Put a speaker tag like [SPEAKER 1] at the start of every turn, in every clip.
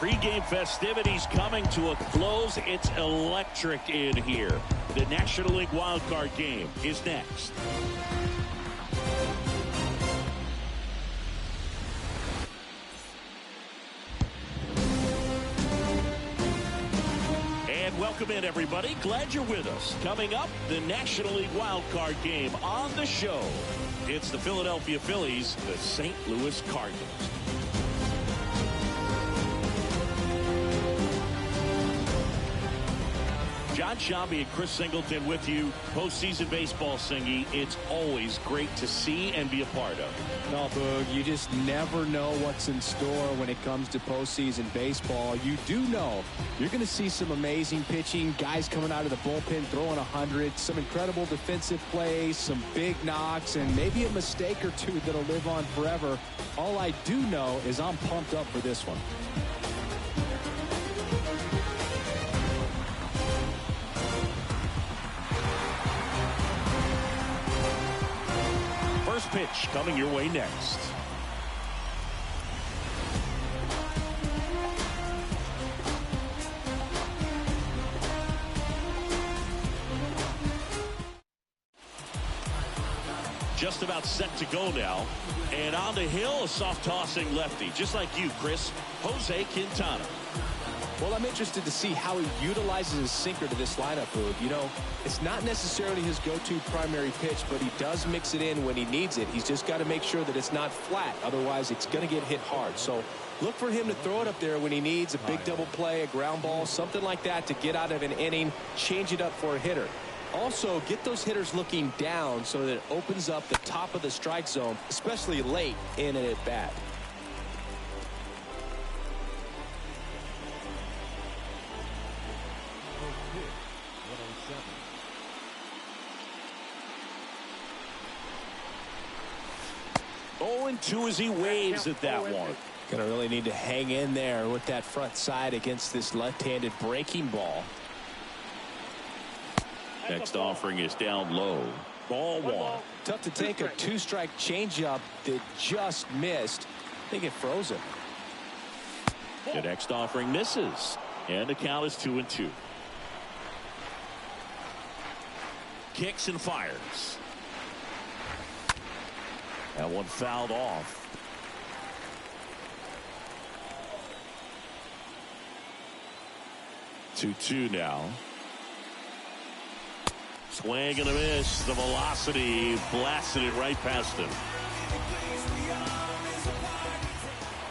[SPEAKER 1] Pre-game festivities coming to a close. It's electric in here. The National League Wildcard game is next. And welcome in, everybody. Glad you're with us. Coming up, the National League Wildcard game on the show. It's the Philadelphia Phillies, the St. Louis Cardinals. John Shambi and Chris Singleton with you. Postseason baseball, Singy. It's always great to see and be a part of.
[SPEAKER 2] No, Boog, you just never know what's in store when it comes to postseason baseball. You do know you're going to see some amazing pitching, guys coming out of the bullpen throwing 100, some incredible defensive plays, some big knocks, and maybe a mistake or two that'll live on forever. All I do know is I'm pumped up for this one.
[SPEAKER 1] Pitch coming your way next. Just about set to go now. And on the hill, a soft tossing lefty. Just like you, Chris. Jose Quintana.
[SPEAKER 2] Well, I'm interested to see how he utilizes his sinker to this lineup, Boog. You know, it's not necessarily his go-to primary pitch, but he does mix it in when he needs it. He's just got to make sure that it's not flat. Otherwise, it's going to get hit hard. So look for him to throw it up there when he needs a big double play, a ground ball, something like that to get out of an inning, change it up for a hitter. Also, get those hitters looking down so that it opens up the top of the strike zone, especially late in an at-bat.
[SPEAKER 1] And 2 as he waves at that one.
[SPEAKER 2] Gonna really need to hang in there with that front side against this left-handed breaking ball.
[SPEAKER 1] Next offering is down low. Ball 1.
[SPEAKER 2] Tough to take a 2-strike changeup that just missed. I think it froze him.
[SPEAKER 1] The next offering misses. And the count is 2-2. Kicks and fires. That one fouled off. 2-2 now. Swing and a miss. The velocity blasted it right past him.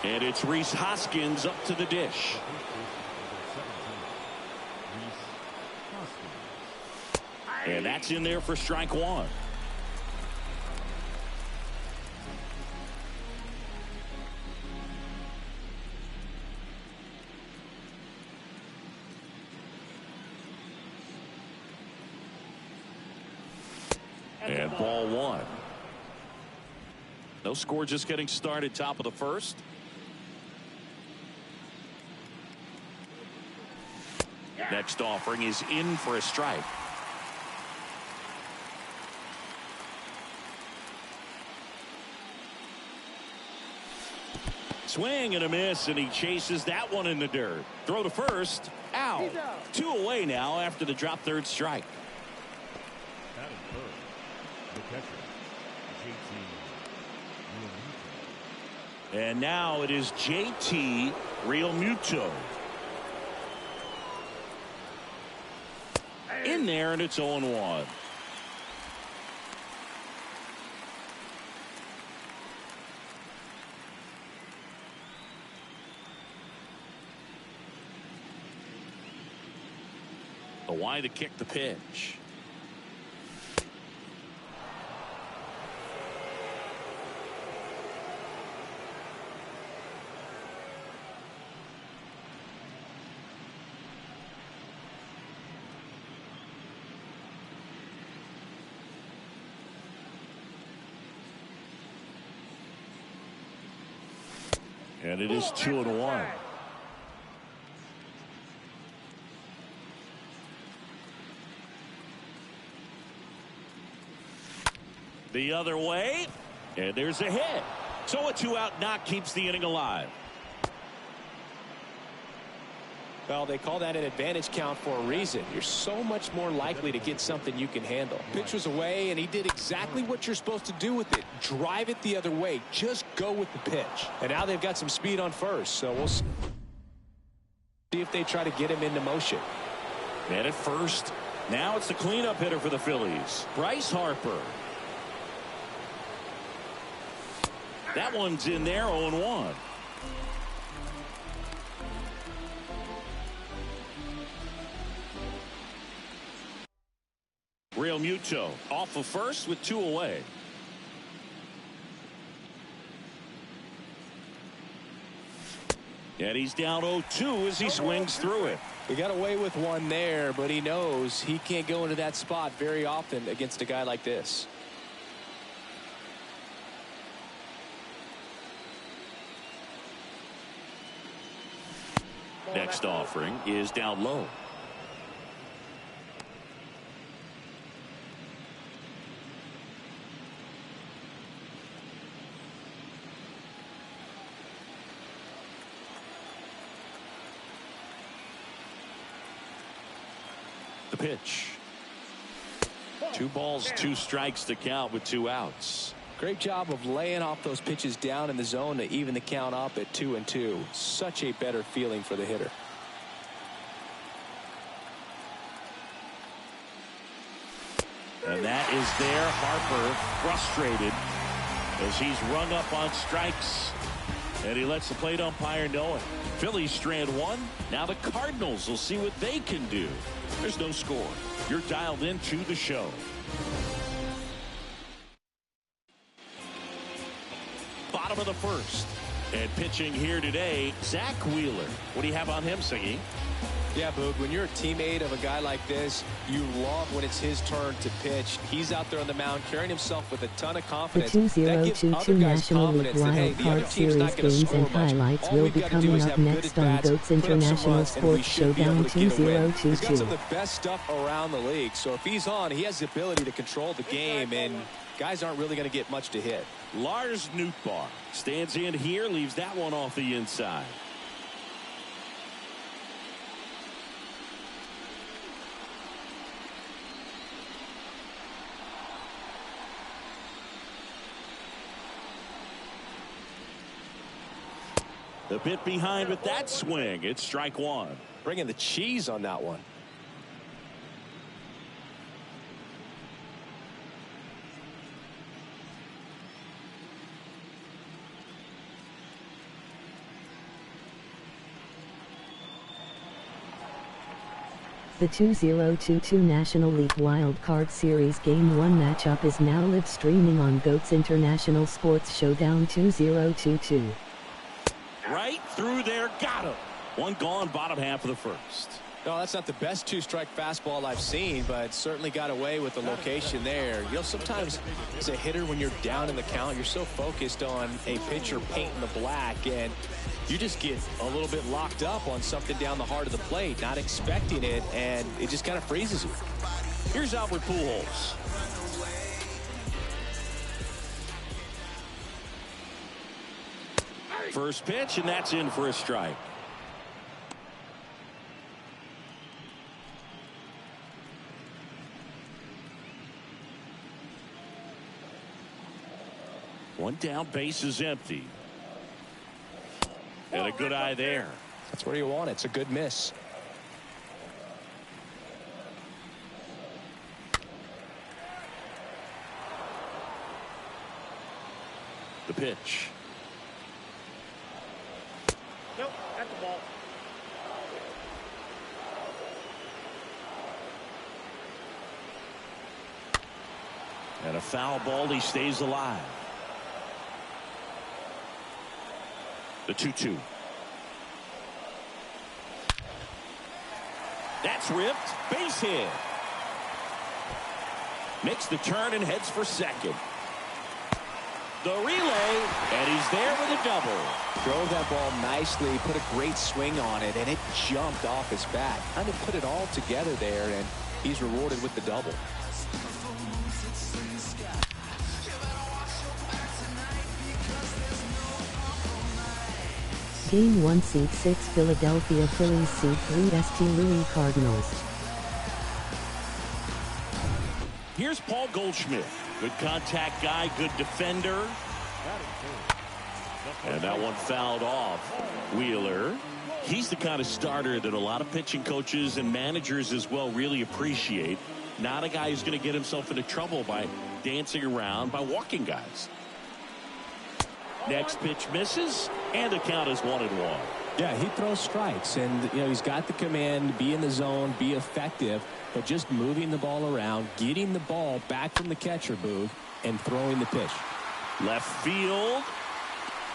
[SPEAKER 1] And it's Rhys Hoskins up to the dish. And that's in there for strike 1. And ball 1. No score, just getting started, top of the first. Next offering is in for a strike. Swing and a miss, and he chases that one in the dirt. Throw to first. Out. 2 away now after the drop third strike. And now it is JT Realmuto. In there, and it's 0-1. The wide to kick the pitch. And it is 2-1. The other way, and there's a hit. So a 2-out knock keeps the inning alive.
[SPEAKER 2] Well, they call that an advantage count for a reason. You're so much more likely to get something you can handle. Pitch was away, and he did exactly what you're supposed to do with it. Drive it the other way. Just go with the pitch. And now they've got some speed on first, so we'll see if they try to get him into motion.
[SPEAKER 1] And at first, now it's the cleanup hitter for the Phillies, Bryce Harper. That one's in there, 0-1. Real Muto off of first with 2 away. And he's down 0-2 as he swings through it.
[SPEAKER 2] He got away with one there, but he knows he can't go into that spot very often against a guy like this.
[SPEAKER 1] Next offering is down low. The pitch. 2 balls, 2 strikes to count with 2 outs.
[SPEAKER 2] Great job of laying off those pitches down in the zone to even the count up at 2-2. Such a better feeling for the hitter.
[SPEAKER 1] And that is there. Harper frustrated as he's rung up on strikes. And he lets the plate umpire know it. Phillies strand 1. Now the Cardinals will see what they can do. There's no score. You're dialed into the show. Bottom of the first. And pitching here today, Zach Wheeler. What do you have on him, Singy?
[SPEAKER 2] Yeah, Boog, when you're a teammate of a guy like this, you love when it's his turn to pitch. He's out there on the mound carrying himself with a ton of confidence.
[SPEAKER 3] The 2022 National League Wildcard Series games and highlights will be coming up next on GOAT's International Sports Showdown 2022.
[SPEAKER 2] He's got some of the best stuff around the league, so if he's on, he has the ability to control the game, and guys aren't really going to get much to hit.
[SPEAKER 1] Lars Nootbaar stands in here, leaves that one off the inside. A bit behind with that swing. It's strike 1.
[SPEAKER 2] Bringing the cheese on that one.
[SPEAKER 3] The 2022 National League Wildcard Series Game 1 matchup is now live streaming on GOAT's International Sports Showdown 2022.
[SPEAKER 1] Right through there, got him. One gone, bottom half of the first.
[SPEAKER 2] No, that's not the best 2-strike fastball I've seen, but certainly got away with the location there. You know, sometimes as a hitter, when you're down in the count, you're so focused on a pitcher painting the black, and you just get a little bit locked up on something down the heart of the plate, not expecting it, and it just kind of freezes you.
[SPEAKER 1] Here's Albert Pujols. First pitch, and that's in for a strike. One down, base is empty. And a good eye there.
[SPEAKER 2] That's where you want it. It's a good miss.
[SPEAKER 1] The pitch.
[SPEAKER 4] Nope, that's the ball.
[SPEAKER 1] And a foul ball, he stays alive. The 2-2. That's ripped. Base hit. Makes the turn and heads for second. The relay, and he's there with a double.
[SPEAKER 2] Drove that ball nicely, put a great swing on it, and it jumped off his bat. Kind of put it all together there, and he's rewarded with the double.
[SPEAKER 3] Game 1 Seed 6 Philadelphia Phillies Seed 3 St. Louis Cardinals.
[SPEAKER 1] Here's Paul Goldschmidt. Good contact guy, good defender. And that one fouled off. Wheeler. He's the kind of starter that a lot of pitching coaches and managers as well really appreciate. Not a guy who's going to get himself into trouble by dancing around, by walking guys. Next pitch misses, and the count is 1-1.
[SPEAKER 2] Yeah, he throws strikes, and he's got the command to be in the zone, be effective, but just moving the ball around, getting the ball back from the catcher booth, and throwing the pitch.
[SPEAKER 1] Left field.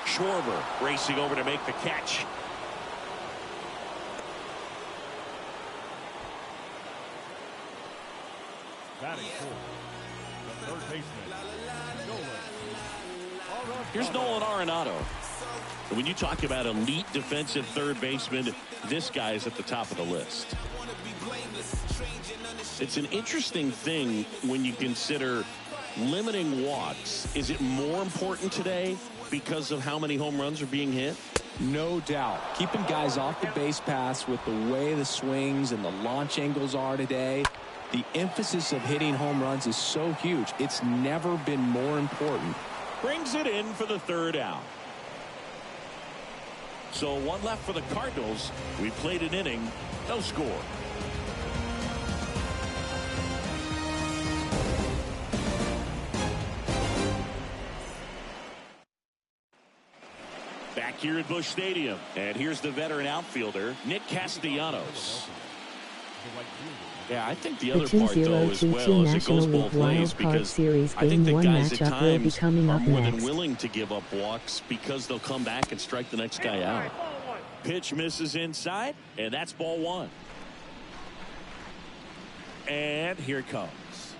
[SPEAKER 1] Schwarber racing over to make the catch.
[SPEAKER 4] Batting fourth, the third baseman, Nolan.
[SPEAKER 1] Here's Nolan Arenado. When you talk about elite defensive third baseman, this guy is at the top of the list. It's an interesting thing when you consider limiting walks. Is it more important today because of how many home runs are being hit?
[SPEAKER 2] No doubt. Keeping guys off the base paths with the way the swings and the launch angles are today. The emphasis of hitting home runs is so huge. It's never been more important.
[SPEAKER 1] Brings it in for the third out. So one left for the Cardinals. We played an inning, no score. Back here at Busch Stadium. And here's the veteran outfielder, Nick Castellanos. Yeah, I think the other part, though, as well, is it goes both ways because I think the guys at times are more than willing to give up walks because they'll come back and strike the next guy out. Pitch misses inside, and that's ball one. And here it comes.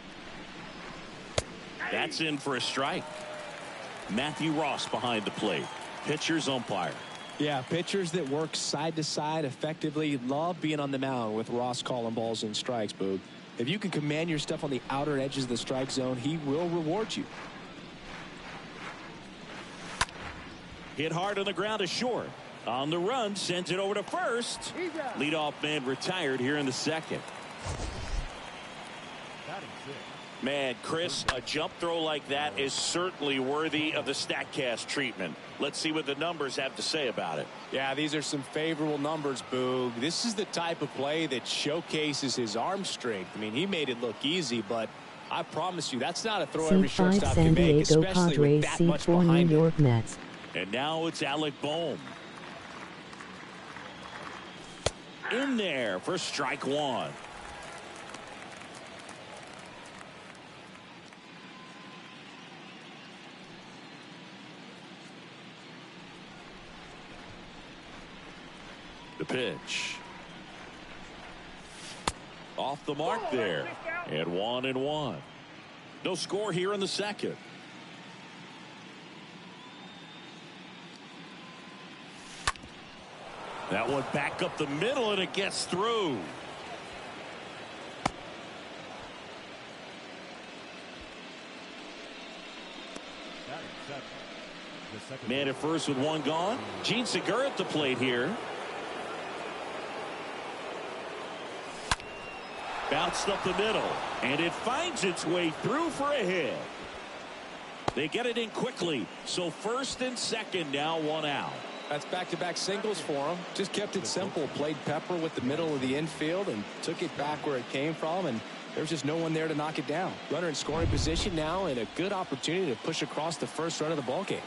[SPEAKER 1] That's in for a strike. Matthew Ross behind the plate. Pitcher's umpire.
[SPEAKER 2] Yeah, pitchers that work side to side effectively love being on the mound with Ross calling balls and strikes, Boog. If you can command your stuff on the outer edges of the strike zone, he will reward you.
[SPEAKER 1] Hit hard on the ground is short. On the run, sends it over to first. Leadoff man retired here in the second. Man, Chris, a jump throw like that is certainly worthy of the StatCast treatment. Let's see what the numbers have to say about it.
[SPEAKER 2] Yeah, these are some favorable numbers, Boog. This is the type of play that showcases his arm strength. I mean, he made it look easy, but I promise you, that's not a throw every shortstop can make, especially with that much behind
[SPEAKER 3] New York Mets.
[SPEAKER 1] And now it's Alec Bohm. In there for strike one. The pitch. Off the mark there. And 1-1. No score here in the second. That one back up the middle, and it gets through. Man at first with one gone. Gene Segura at the plate here. Bounced up the middle, and it finds its way through for a hit. They get it in quickly, so first and second now, one out.
[SPEAKER 2] That's back-to-back singles for him. Just kept it simple. Played pepper with the middle of the infield and took it back where it came from, and there's just no one there to knock it down. Runner in scoring position now, and a good opportunity to push across the first run of the ballgame.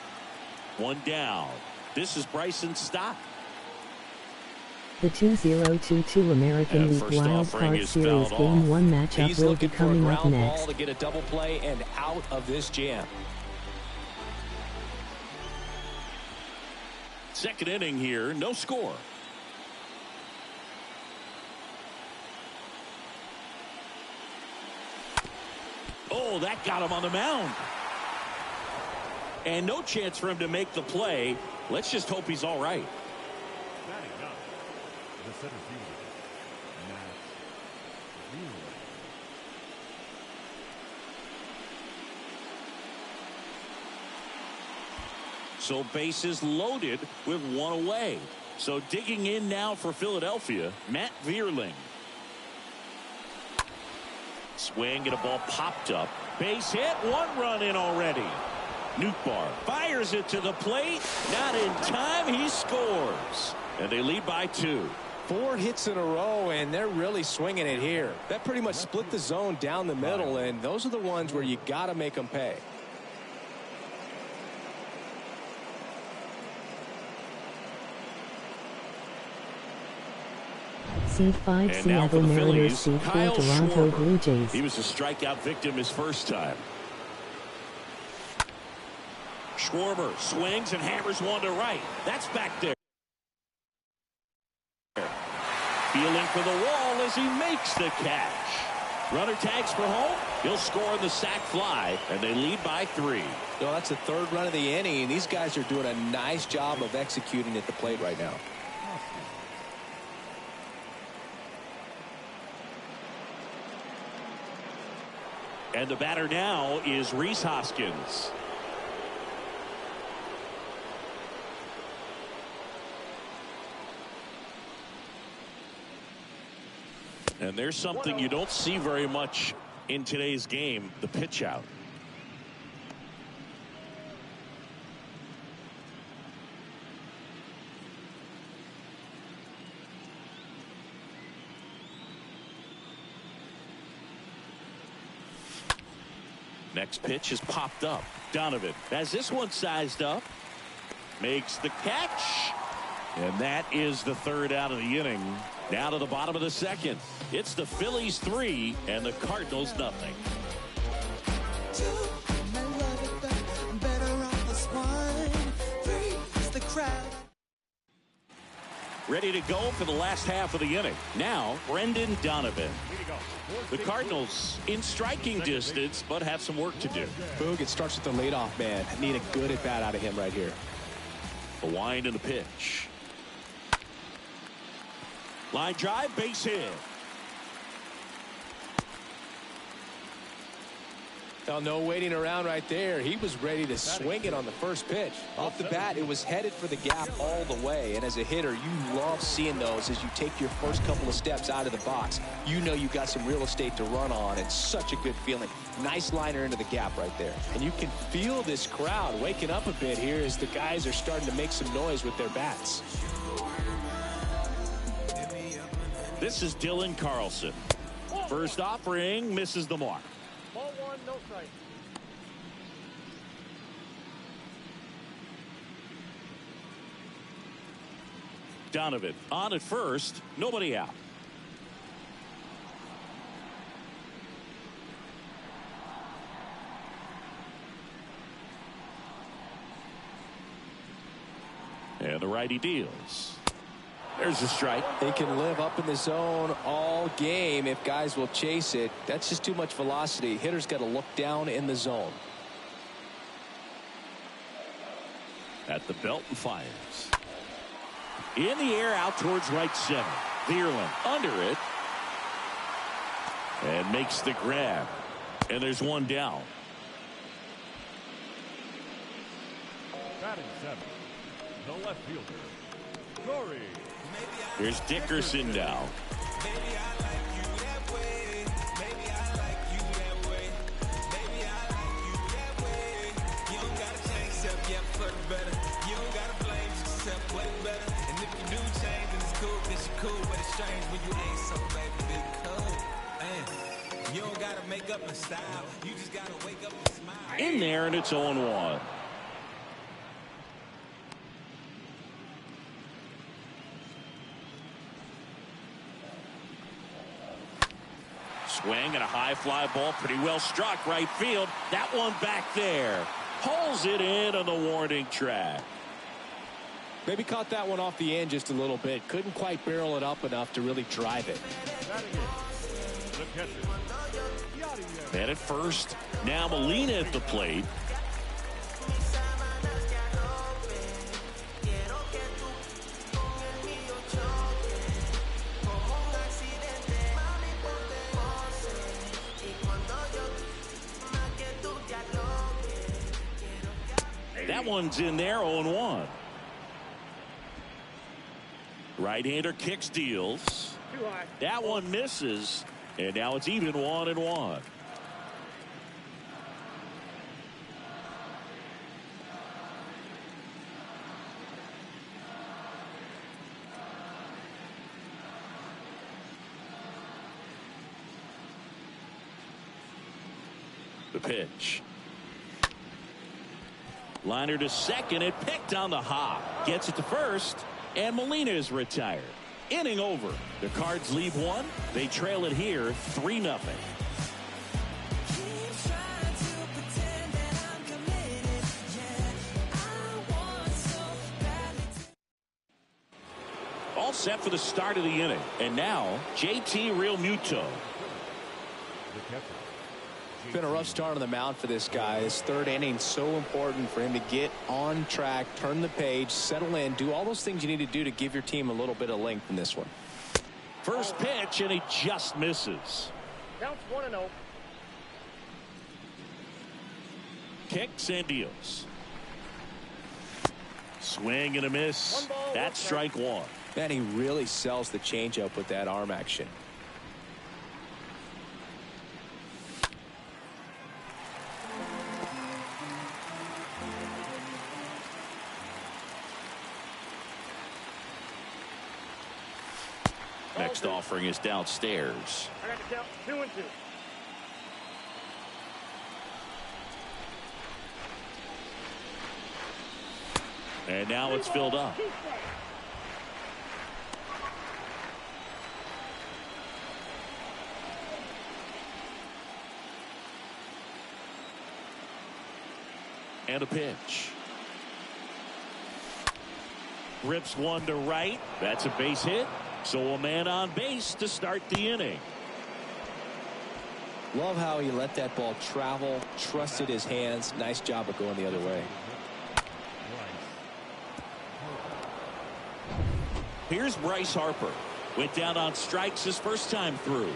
[SPEAKER 1] One down. This is Bryson Stott.
[SPEAKER 3] The 2022 American League Wildcard Series Game 1 matchup will be coming up next.
[SPEAKER 2] Ball to get a double play and out of this jam.
[SPEAKER 1] Second inning here, no score. Oh, that got him on the mound. And no chance for him to make the play. Let's just hope he's all right. So bases loaded with one away. So digging in now for Philadelphia, Matt Vierling. Swing and a ball popped up. Base hit, 1 run in already. Nootbaar fires it to the plate. Not in time, he scores. And they lead by 2.
[SPEAKER 2] 4 hits in a row, and they're really swinging it here. That pretty much split the zone down the middle, and those are the ones where you got to make them pay.
[SPEAKER 3] C5 Seattle Mariners, C4 Toronto Blue Jays.
[SPEAKER 1] He was a strikeout victim his first time. Schwarber swings and hammers one to right. That's back there. Feeling for the wall as he makes the catch. Runner tags for home. He'll score on the sac fly, and they lead by 3.
[SPEAKER 2] No, that's the 3rd run of the inning, and these guys are doing a nice job of executing at the plate right now.
[SPEAKER 1] And the batter now is Rhys Hoskins. And there's something you don't see very much in today's game, the pitch out. Next pitch is popped up. Donovan has this one sized up. Makes the catch. And that is the 3rd out of the inning. Now to the bottom of the 2nd. It's the Phillies 3 and the Cardinals nothing. Ready to go for the last half of the inning. Now, Brendan Donovan. The Cardinals in striking distance, but have some work to do.
[SPEAKER 2] Boog, it starts with the leadoff man. Need a good at bat out of him right here.
[SPEAKER 1] The wind and the pitch. Line drive, base hit.
[SPEAKER 2] Well, no waiting around right there. He was ready to swing it on the first pitch. Off the bat, it was headed for the gap all the way. And as a hitter, you love seeing those as you take your first couple of steps out of the box. You know you got some real estate to run on. It's such a good feeling. Nice liner into the gap right there. And you can feel this crowd waking up a bit here as the guys are starting to make some noise with their bats.
[SPEAKER 1] This is Dylan Carlson. First offering misses the mark.
[SPEAKER 4] Ball 1, no strike.
[SPEAKER 1] Donovan on at first, nobody out. And the righty deals. There's a strike.
[SPEAKER 2] They can live up in the zone all game if guys will chase it. That's just too much velocity. Hitters got to look down in the zone.
[SPEAKER 1] At the belt and fires. In the air out towards right center. Vierling under it. And makes the grab. And there's one down.
[SPEAKER 4] Batting 7th, the left fielder, Corey.
[SPEAKER 1] Here's Dickerson now. In there, and it's 0-1. Swing and a high fly ball, pretty well struck right field. That one back there. Pulls it in on the warning track.
[SPEAKER 2] Maybe caught that one off the end just a little bit. Couldn't quite barrel it up enough to really drive it.
[SPEAKER 4] The catcher.
[SPEAKER 1] And at first, now Molina at the plate. That one's in there, 0-1. Right-hander kicks, deals. That one misses, and now it's even 1-1. The pitch. Liner to second, and picked on the hop. Gets it to first, and Molina is retired. Inning over. The Cards leave one. They trail it here 3-0. All set for the start of the inning. And now, JT Realmuto.
[SPEAKER 2] It's been a rough start on the mound for this guy. His third inning, so important for him to get on track, turn the page, settle in, do all those things you need to do to give your team a little bit of length in this one.
[SPEAKER 1] First pitch, and he just misses.
[SPEAKER 5] Counts 1-0.
[SPEAKER 1] Kicks and deals. Swing and a miss. That's strike one.
[SPEAKER 2] Man, he really sells the changeup with that arm action.
[SPEAKER 1] Next offering is downstairs.
[SPEAKER 5] I got to count 2-2.
[SPEAKER 1] And now it's filled up. And a pitch. Rips one to right. That's a base hit. So a man on base to start the inning.
[SPEAKER 2] Love how he let that ball travel, trusted his hands. Nice job of going the other way.
[SPEAKER 1] Here's Bryce Harper. Went down on strikes his first time through.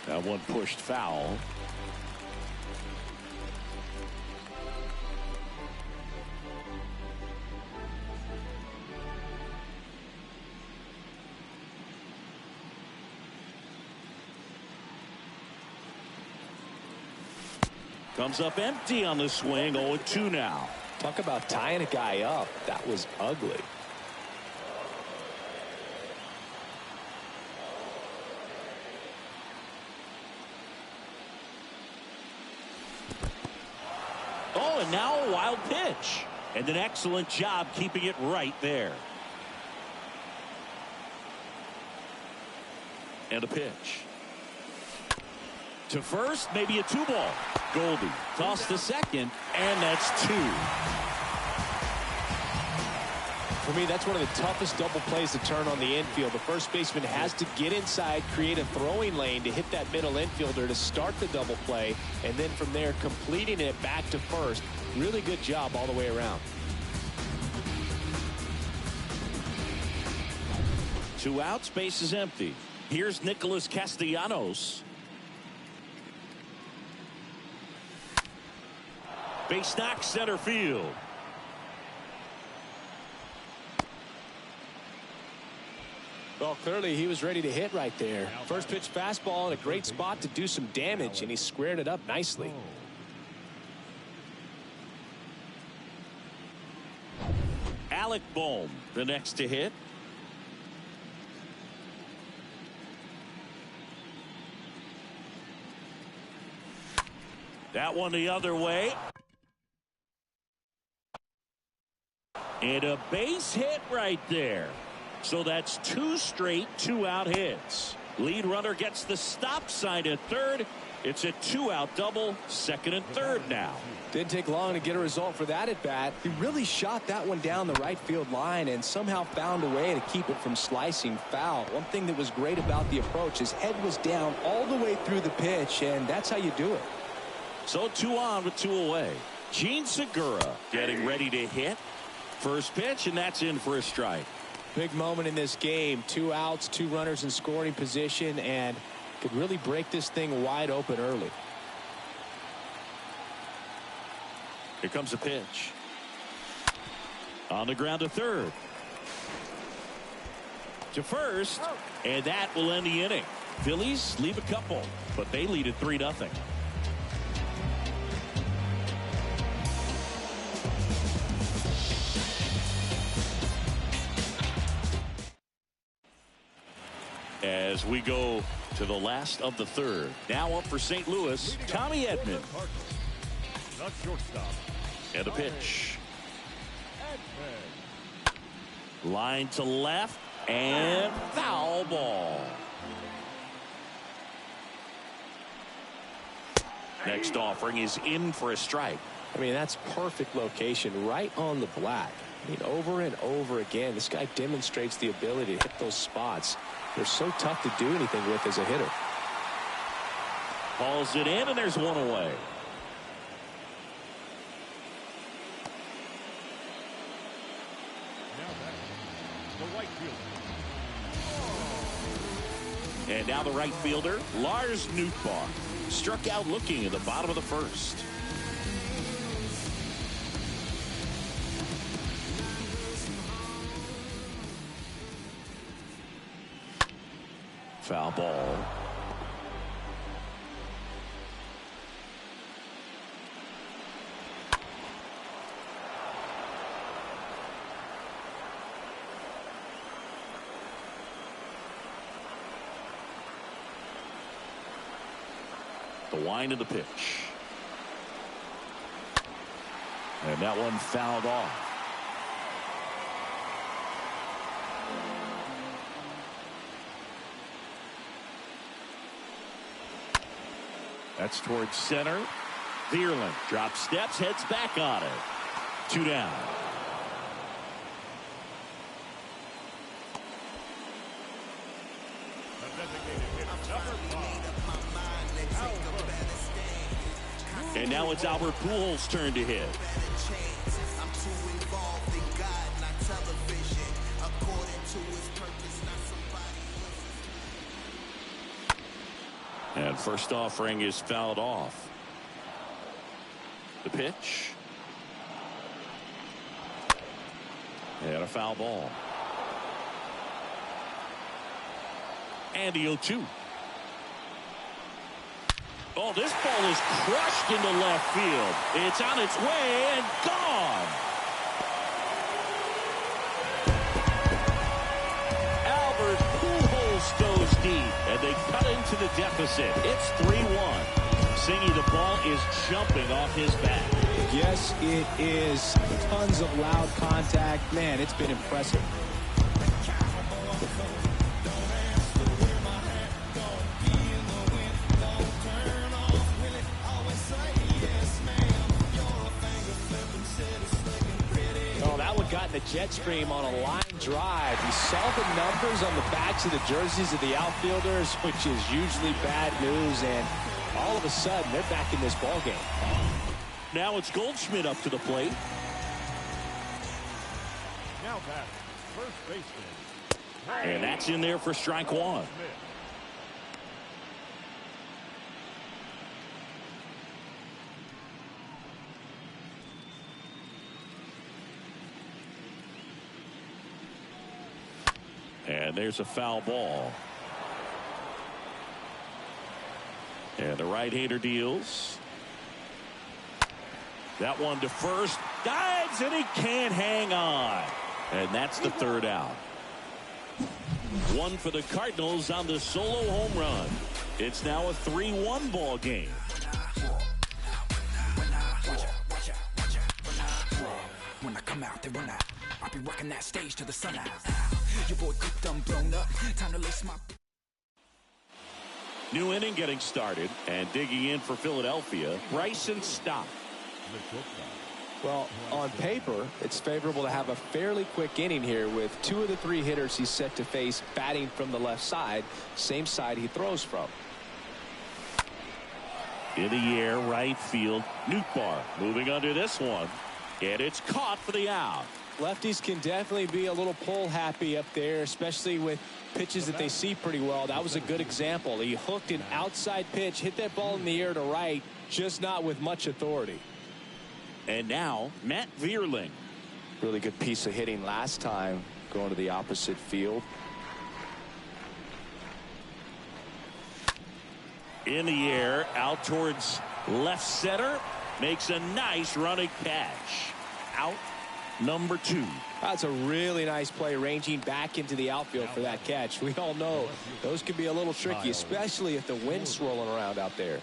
[SPEAKER 1] That one pushed foul. Comes up empty on the swing. 0-2 now.
[SPEAKER 2] Talk about tying a guy up. That was ugly.
[SPEAKER 1] Oh, and now a wild pitch. And an excellent job keeping it right there. And a pitch. To first, maybe a 2-ball. Goldie tossed to second, and that's 2.
[SPEAKER 2] For me, that's one of the toughest double plays to turn on the infield. The first baseman has to get inside, create a throwing lane to hit that middle infielder to start the double play, and then from there completing it back to first. Really good job all the way around.
[SPEAKER 1] 2 outs, base is empty. Here's Nicholas Castellanos. Base knock, center field.
[SPEAKER 2] Well, clearly he was ready to hit right there. First pitch fastball in a great spot to do some damage, and he squared it up nicely.
[SPEAKER 1] Alec Bohm, the next to hit. That one the other way. And a base hit right there. So that's 2 straight 2-out hits. Lead runner gets the stop sign at third. It's a 2-out double, second and third now.
[SPEAKER 2] Didn't take long to get a result for that at bat. He really shot that one down the right field line and somehow found a way to keep it from slicing foul. One thing that was great about the approach, his head was down all the way through the pitch, and that's how you do it.
[SPEAKER 1] So 2 on with 2 away. Gene Segura getting ready to hit. First pitch, and that's in for a strike.
[SPEAKER 2] Big moment in this game. 2 outs, 2 runners in scoring position, and could really break this thing wide open early.
[SPEAKER 1] Here comes a pitch. On the ground to third. To first. And that will end the inning. Phillies leave a couple, but they lead at 3-0. As we go to the last of the third. Now up for St. Louis, Tommy Edman.
[SPEAKER 4] Not shortstop.
[SPEAKER 1] And a pitch. Line to left and foul ball. Next offering is in for a strike.
[SPEAKER 2] I mean, that's perfect location right on the black. I mean, over and over again, this guy demonstrates the ability to hit those spots. They're so tough to do anything with as a hitter.
[SPEAKER 1] Calls it in, and there's one away.
[SPEAKER 4] Now back. The right fielder.
[SPEAKER 1] And now the right fielder, Lars Nootbaar, struck out looking in the bottom of the first. Foul ball. The wind of the pitch. And that one fouled off. That's towards center. Vierland drops steps, heads back on it. 2 down.
[SPEAKER 4] The designated hitter, number 5.
[SPEAKER 1] And now it's Albert Pujols' turn to hit. And first offering is fouled off. The pitch. And a foul ball. And the 0-2. Oh, this ball is crushed into left field. It's on its way and gone. Albert Pujols goes deep, and they cut into the deficit. It's 3-1. Singy, the ball is jumping off his bat.
[SPEAKER 2] Yes, it is. Tons of loud contact. Man, it's been impressive. Got the jet stream on a line drive. He saw the numbers on the backs of the jerseys of the outfielders, which is usually bad news, and all of a sudden they're back in this ball game.
[SPEAKER 1] Now it's Goldschmidt up to the plate.
[SPEAKER 4] Now back, first baseman.
[SPEAKER 1] And that's in there for strike one. And there's a foul ball. And the right-hander deals. That one to first. Dives, and he can't hang on. And that's the third out. One for the Cardinals on the solo home run. It's now a 3-1 ball game.
[SPEAKER 6] When I come out, they run out. I'll be rocking that stage till the sun out. Your boy cooked, I'm blown up. Time to lace my...
[SPEAKER 1] New inning getting started, and digging in for Philadelphia, Bryson Stott.
[SPEAKER 2] Well, on paper, it's favorable to have a fairly quick inning here with 2 of the 3 hitters he's set to face batting from the left side, same side he throws from.
[SPEAKER 1] In the air, right field, Nootbaar moving under this one. And it's caught for the out.
[SPEAKER 2] Lefties can definitely be a little pull happy up there, especially with pitches that they see pretty well. That was a good example. He hooked an outside pitch, hit that ball in the air to right, just not with much authority.
[SPEAKER 1] And now Matt Vierling.
[SPEAKER 2] Really good piece of hitting last time, going to the opposite field.
[SPEAKER 1] In the air, out towards left center. Makes a nice running catch. Out number 2.
[SPEAKER 2] That's a really nice play, ranging back into the outfield for that catch. We all know those can be a little tricky, especially if the wind's swirling around out there.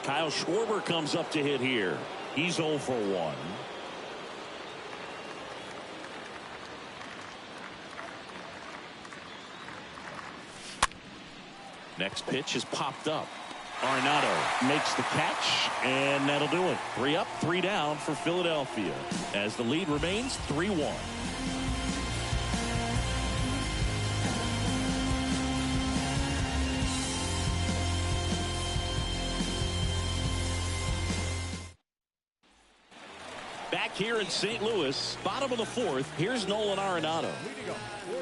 [SPEAKER 1] Kyle Schwarber comes up to hit here. He's 0 for 1. Next pitch is popped up. Arenado makes the catch, and that'll do it. 3 up, 3 down for Philadelphia as the lead remains 3-1. Back here in St. Louis, bottom of the 4th, here's Nolan Arenado.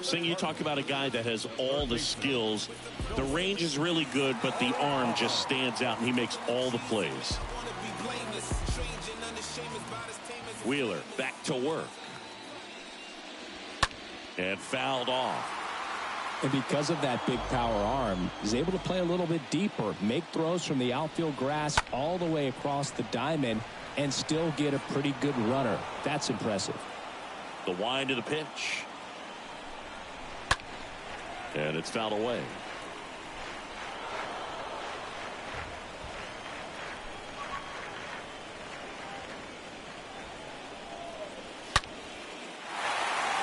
[SPEAKER 1] Sing, you talk about a guy that has all the skills. The range is really good, but the arm just stands out, and he makes all the plays. Wheeler back to work. And fouled off.
[SPEAKER 2] And because of that big power arm, he's able to play a little bit deeper, make throws from the outfield grass all the way across the diamond, and still get a pretty good runner. That's impressive.
[SPEAKER 1] The wind of the pitch. And it's fouled away.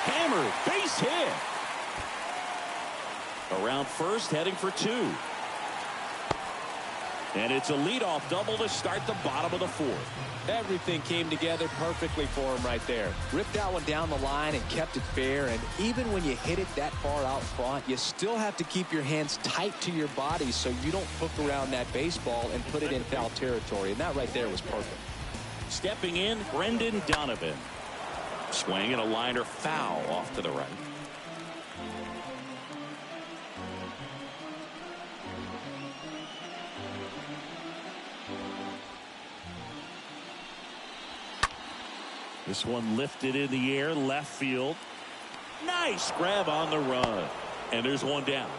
[SPEAKER 1] Hammered, base hit. Around first, heading for 2. And it's a leadoff double to start the bottom of the 4th.
[SPEAKER 2] Everything came together perfectly for him right there. Ripped that one down the line and kept it fair. And even when you hit it that far out front, you still have to keep your hands tight to your body so you don't hook around that baseball and put it in foul territory. And that right there was perfect.
[SPEAKER 1] Stepping in, Brendan Donovan. Swing and a liner foul off to the right. This one lifted in the air, left field. Nice grab on the run. And there's one down.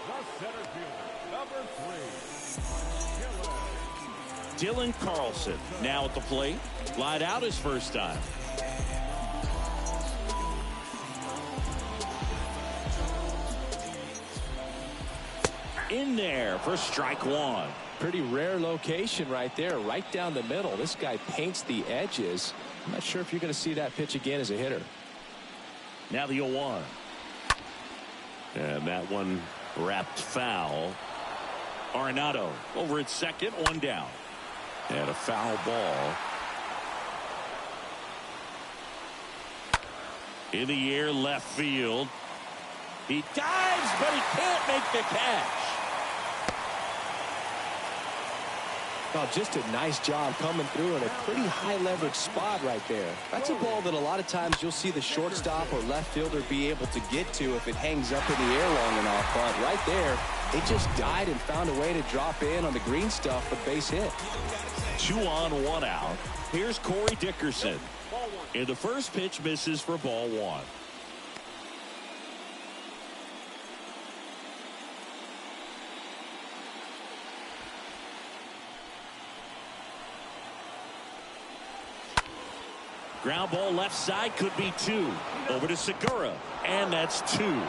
[SPEAKER 4] The center fielder, number 3,
[SPEAKER 1] Dylan Carlson now at the plate. Lied out his first time. In there for strike 1.
[SPEAKER 2] Pretty rare location right there, right down the middle. This guy paints the edges. I'm not sure if you're going to see that pitch again as a hitter.
[SPEAKER 1] Now the 0-1. And that one wrapped foul. Arenado over at second, 1 down. And a foul ball. In the air, left field. He dives, but he can't make the catch.
[SPEAKER 2] Oh, just a nice job coming through in a pretty high leverage spot right there. That's a ball that a lot of times you'll see the shortstop or left fielder be able to get to if it hangs up in the air long enough. But right there, it just died and found a way to drop in on the green stuff for base hit.
[SPEAKER 1] 2 on, 1 out. Here's Corey Dickerson. And the first pitch misses for ball 1. Ground ball left side, could be 2. Over to Segura, and that's 2.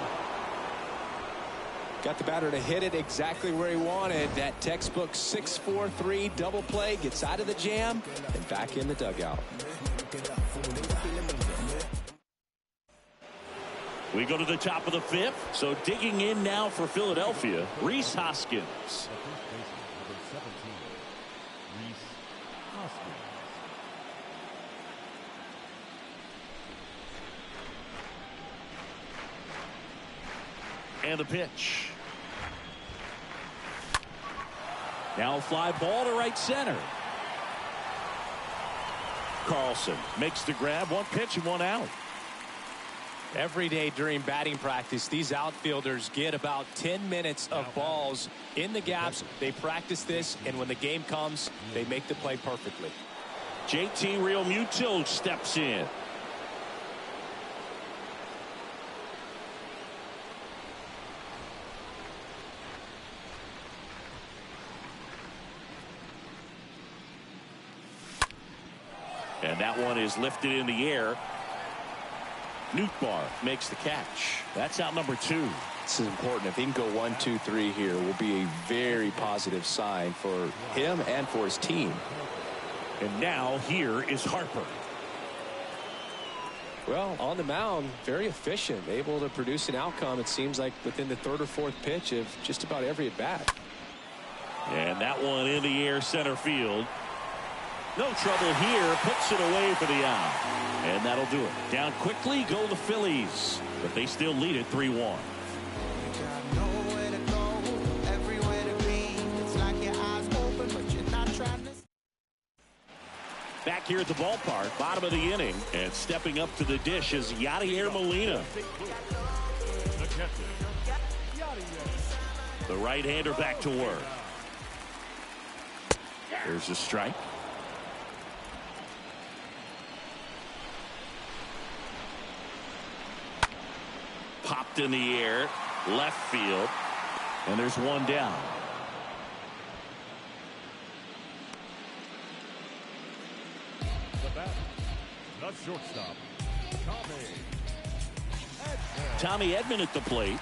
[SPEAKER 2] Got the batter to hit it exactly where he wanted. That textbook 6-4-3 double play, gets out of the jam and back in the dugout.
[SPEAKER 1] We go to the top of the 5th. So digging in now for Philadelphia, Rhys Hoskins. And the pitch. Now a fly ball to right center. Carlson makes the grab. One pitch and one out.
[SPEAKER 2] Every day during batting practice, these outfielders get about 10 minutes of balls in the gaps. They practice this, and when the game comes, they make the play perfectly.
[SPEAKER 1] JT Realmuto steps in. And that one is lifted in the air. Nootbaar makes the catch. That's out number 2.
[SPEAKER 2] This is important. If he can go 1, 2, 3 here, will be a very positive sign for him and for his team.
[SPEAKER 1] And now here is Harper.
[SPEAKER 2] Well, on the mound, very efficient, able to produce an outcome, it seems like, within the 3rd or 4th pitch of just about every at bat.
[SPEAKER 1] And that one in the air, center field. No trouble here, puts it away for the out. And that'll do it. Down quickly go the Phillies, but they still lead it 3-1. Back here at the ballpark, bottom of the inning, and stepping up to the dish is Yadier Molina. The right-hander back to work. There's a strike. Popped in the air, left field, and there's one down.
[SPEAKER 4] The batter, the shortstop,
[SPEAKER 1] Tommy Edman at the plate.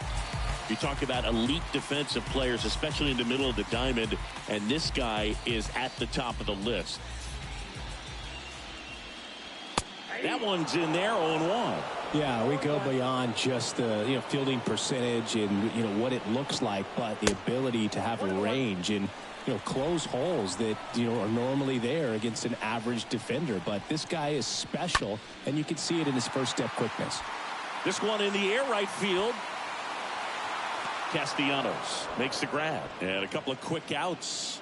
[SPEAKER 1] You talk about elite defensive players, especially in the middle of the diamond, and this guy is at the top of the list. That one's in there, 0-1.
[SPEAKER 2] Yeah, we go beyond just the fielding percentage and what it looks like, but the ability to have a range and close holes that are normally there against an average defender. But this guy is special, and you can see it in his first step quickness.
[SPEAKER 1] This one in the air, right field. Castellanos makes the grab, and a couple of quick outs.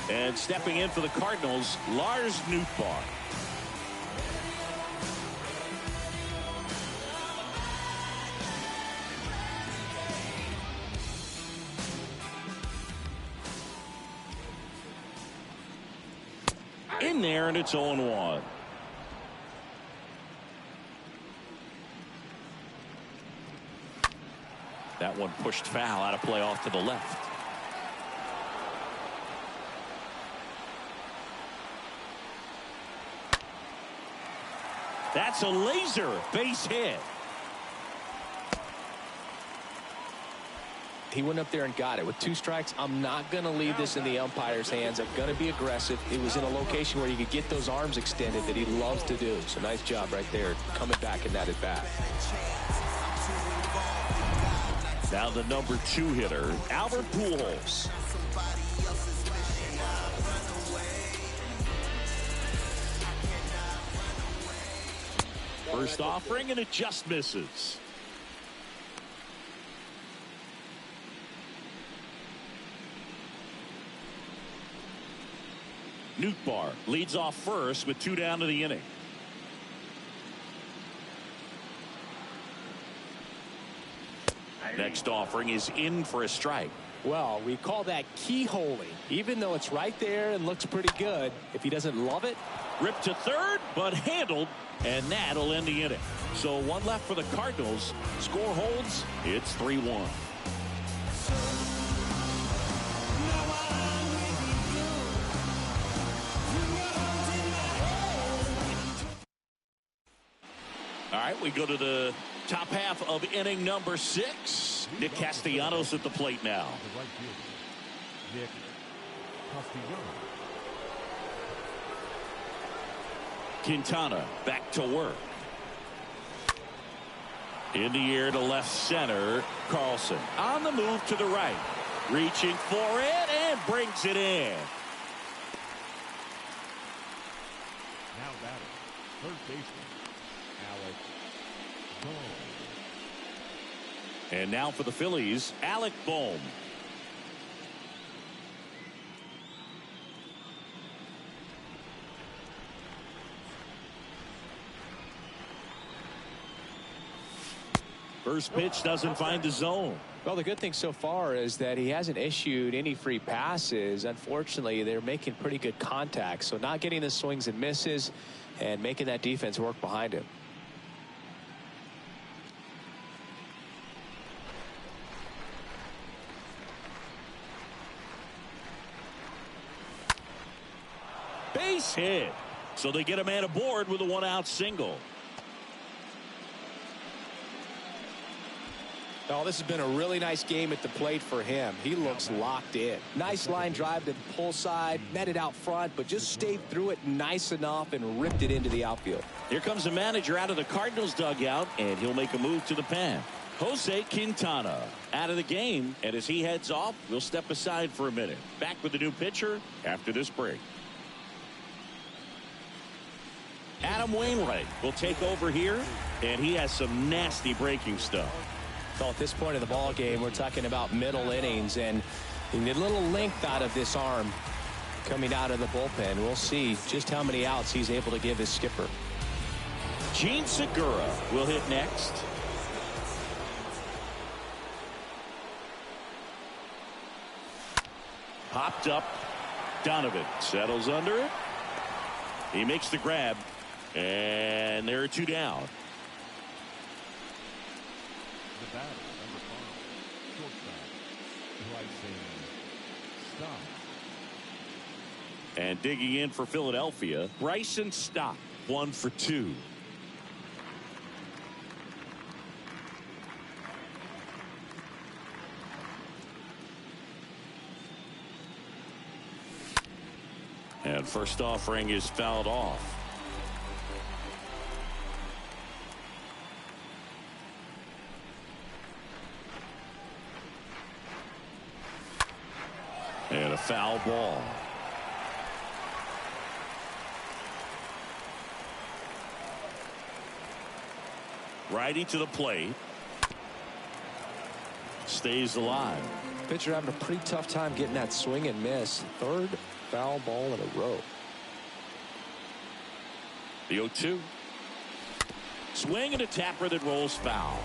[SPEAKER 1] And stepping in for the Cardinals, Lars Nootbaar. In there, and it's 0-1. That one pushed foul, out of play off to the left. That's a laser base hit.
[SPEAKER 2] He went up there and got it. With 2 strikes, I'm not going to leave this in the umpire's hands. I'm going to be aggressive. It was in a location where you could get those arms extended that he loves to do. So nice job right there coming back in that at bat.
[SPEAKER 1] Now the number 2 hitter, Albert Pujols. First offering, and it just misses. Nootbaar leads off first with 2 down to the inning. Next offering is in for a strike.
[SPEAKER 2] Well, we call that keyholing. Even though it's right there and looks pretty good, if he doesn't love it.
[SPEAKER 1] Ripped to third, but handled, and that'll end the inning. So 1 left for the Cardinals. Score holds. It's 3-1. All right, we go to the top half of inning number 6. Nick Castellanos at the plate now.
[SPEAKER 4] the right fielder, Nick Castellanos.
[SPEAKER 1] Quintana back to work. In the air to left center. Carlson on the move to the right. Reaching for it and brings it in.
[SPEAKER 4] Now batting, third baseman, Alex Dahl.
[SPEAKER 1] And now for the Phillies, Alec Bohm. First pitch doesn't find the zone.
[SPEAKER 2] Well, the good thing so far is that he hasn't issued any free passes. Unfortunately, they're making pretty good contact. So not getting the swings and misses and making that defense work behind him.
[SPEAKER 1] Base hit. So they get a man aboard with a 1-out single.
[SPEAKER 2] Oh, this has been a really nice game at the plate for him. He looks locked in. Nice line drive to the pull side, met it out front, but just stayed through it nice enough and ripped it into the outfield.
[SPEAKER 1] Here comes the manager out of the Cardinals dugout, and he'll make a move to the pen. Jose Quintana out of the game, and as he heads off, we'll step aside for a minute. Back with the new pitcher after this break. Adam Wainwright will take over here, and he has some nasty breaking stuff.
[SPEAKER 2] So at this point of the ball game, we're talking about middle innings, and you need a little length out of this arm coming out of the bullpen. We'll see just how many outs he's able to give his skipper.
[SPEAKER 1] Gene Segura will hit next. Popped up. Donovan settles under it. He makes the grab, and there are 2 down.
[SPEAKER 4] The batter, number 5, shortstop, Bryson Stott.
[SPEAKER 1] And digging in for Philadelphia, Bryson Stott, 1 for 2. And first offering is fouled off. And a foul ball. Righty to the plate. Stays alive.
[SPEAKER 2] Pitcher having a pretty tough time getting that swing and miss. 3rd foul ball in a row.
[SPEAKER 1] The 0-2. Swing and a tapper that rolls foul.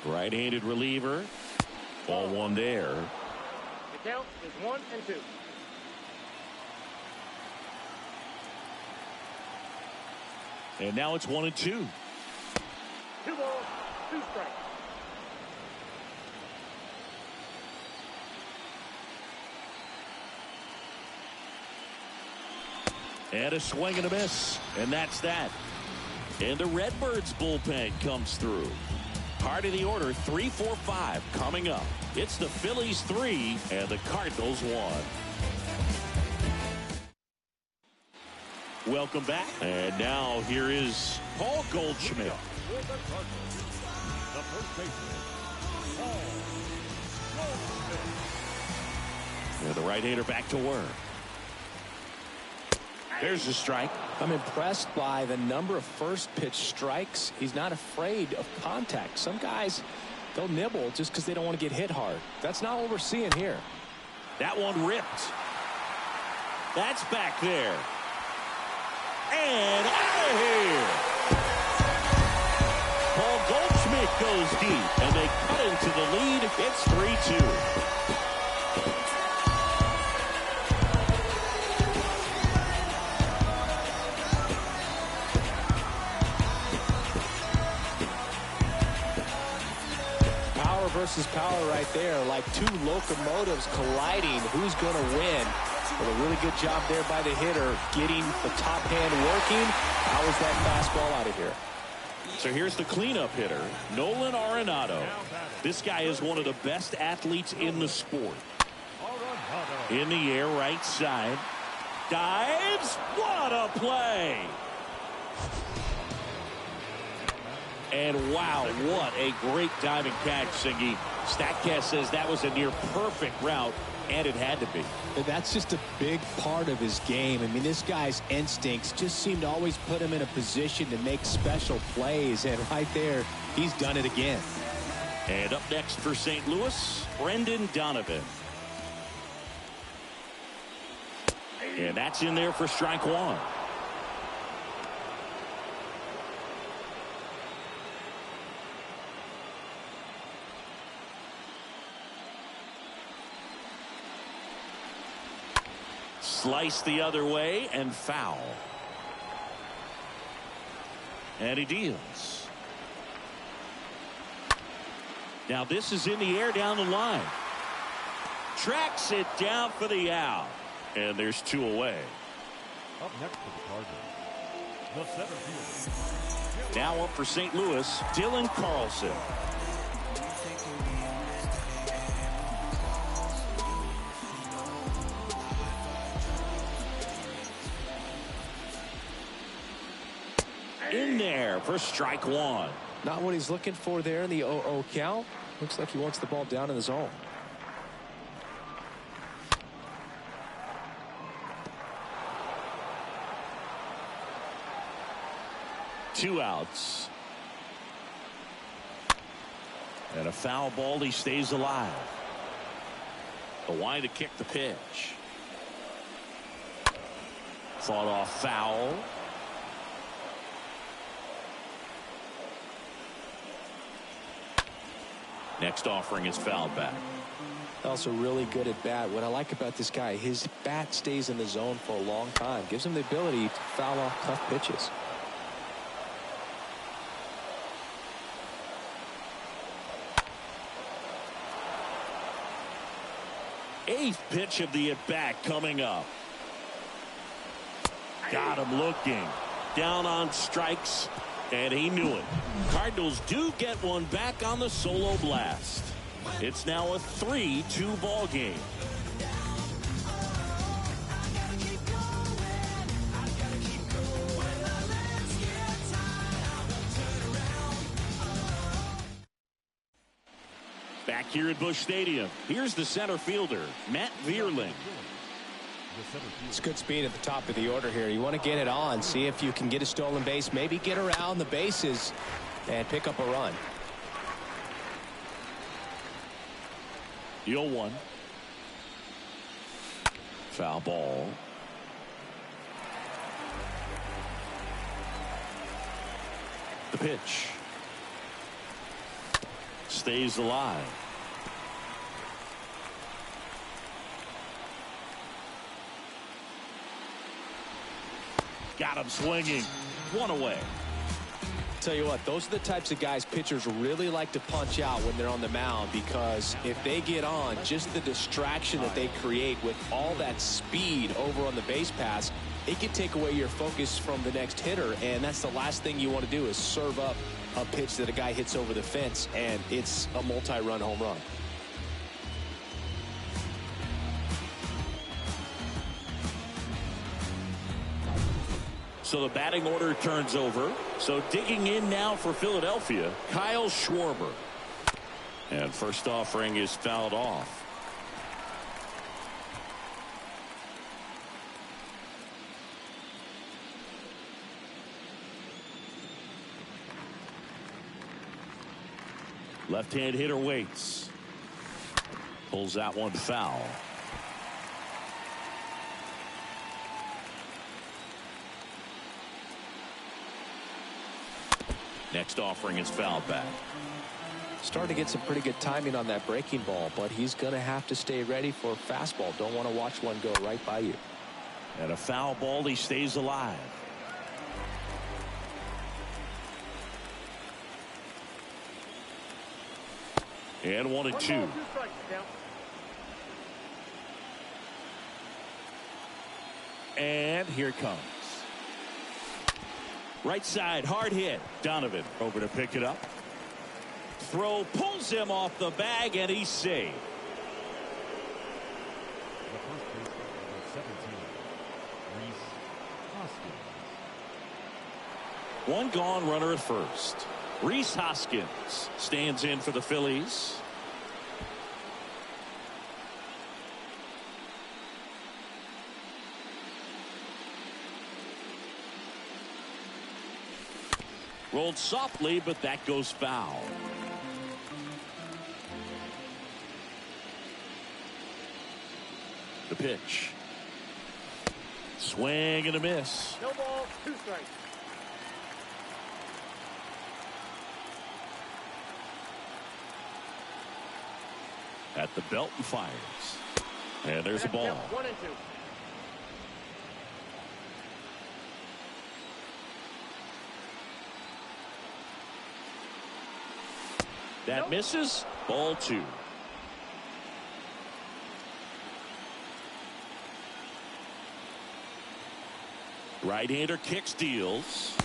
[SPEAKER 1] Right-handed reliever. Ball 1 there.
[SPEAKER 5] The count is 1-2.
[SPEAKER 1] And now it's 1-2.
[SPEAKER 5] 2 balls, 2 strikes.
[SPEAKER 1] And a swing and a miss. And that's that. And the Redbirds bullpen comes through. Part of the order, 3, 4, 5 coming up. It's the Phillies 3 and the Cardinals 1. Welcome back. And now here is Paul Goldschmidt.
[SPEAKER 4] For the Cardinals, the first baseman, Paul Goldschmidt.
[SPEAKER 1] And the right-hander back to work. There's the strike.
[SPEAKER 2] I'm impressed by the number of first pitch strikes. He's not afraid of contact. Some guys, they'll nibble just because they don't want to get hit hard. That's not what we're seeing here.
[SPEAKER 1] That one ripped. That's back there. And out of here. Paul Goldschmidt goes deep, and they cut into the lead. It's 3-2.
[SPEAKER 2] Versus power right there, like 2 locomotives colliding. Who's going to win? But a really good job there by the hitter, getting the top hand working. How is that fastball out of here?
[SPEAKER 1] So here's the cleanup hitter, Nolan Arenado. This guy is one of the best athletes in the sport. In the air, right side. Dives. What a play. And wow, what a great diving catch, Singy. Statcast says that was a near perfect route, and it had to be.
[SPEAKER 2] That's just a big part of his game. I mean, this guy's instincts just seem to always put him in a position to make special plays, and right there, he's done it again.
[SPEAKER 1] And up next for St. Louis, Brendan Donovan. And that's in there for strike one. Slice the other way and foul. And he deals. Now this is in the air down the line. Tracks it down for the out. And there's two away.
[SPEAKER 4] Up next for the Cardinals, the center fielder.
[SPEAKER 1] Now up for St. Louis, Dylan Carlson. In there for strike one.
[SPEAKER 2] Not what he's looking for there in the 0-0 count. Looks like he wants the ball down in the zone.
[SPEAKER 1] Two outs. And a foul ball. He stays alive. A wide to kick the pitch. Fought off foul. Next offering is fouled back.
[SPEAKER 2] Also really good at bat. What I like about this guy, his bat stays in the zone for a long time. Gives him the ability to foul off tough pitches.
[SPEAKER 1] Eighth pitch of the at-bat coming up. Got him looking. Down on strikes. And he knew it. Cardinals do get one back on the solo blast. It's now a 3-2 ball game. Back here at Busch Stadium, here's the center fielder, Matt Vierling.
[SPEAKER 2] It's good speed at the top of the order here. You want to get it on, see if you can get a stolen base, maybe get around the bases and pick up a run.
[SPEAKER 1] The 0-1. Foul ball. The pitch. Stays alive. Got him swinging. One away.
[SPEAKER 2] Tell you what, those are the types of guys pitchers really like to punch out when they're on the mound, because if they get on, just the distraction that they create with all that speed over on the base pass, it can take away your focus from the next hitter, and that's the last thing you want to do is serve up a pitch that a guy hits over the fence, and it's a multi-run home run.
[SPEAKER 1] So the batting order turns over. So digging in now for Philadelphia, Kyle Schwarber. And first offering is fouled off. Left-hand hitter waits. Pulls that one foul. Next offering is fouled back.
[SPEAKER 2] Starting to get some pretty good timing on that breaking ball, but he's going to have to stay ready for a fastball. Don't want to watch one go right by you.
[SPEAKER 1] And a foul ball, he stays alive. And 1-2. And here it comes. Right side, hard hit. Donovan over to pick it up. Throw pulls him off the bag, and he's safe.
[SPEAKER 4] The first baseman, number 17, Rhys Hoskins.
[SPEAKER 1] One gone runner at first. Rhys Hoskins stands in for the Phillies. Rolled softly, but that goes foul. The pitch. Swing and a miss.
[SPEAKER 5] No ball, 2 strikes.
[SPEAKER 1] At the belt and fires. And there's a ball.
[SPEAKER 5] 1 and 2.
[SPEAKER 1] That misses. Ball 2. Right-hander kicks, deals.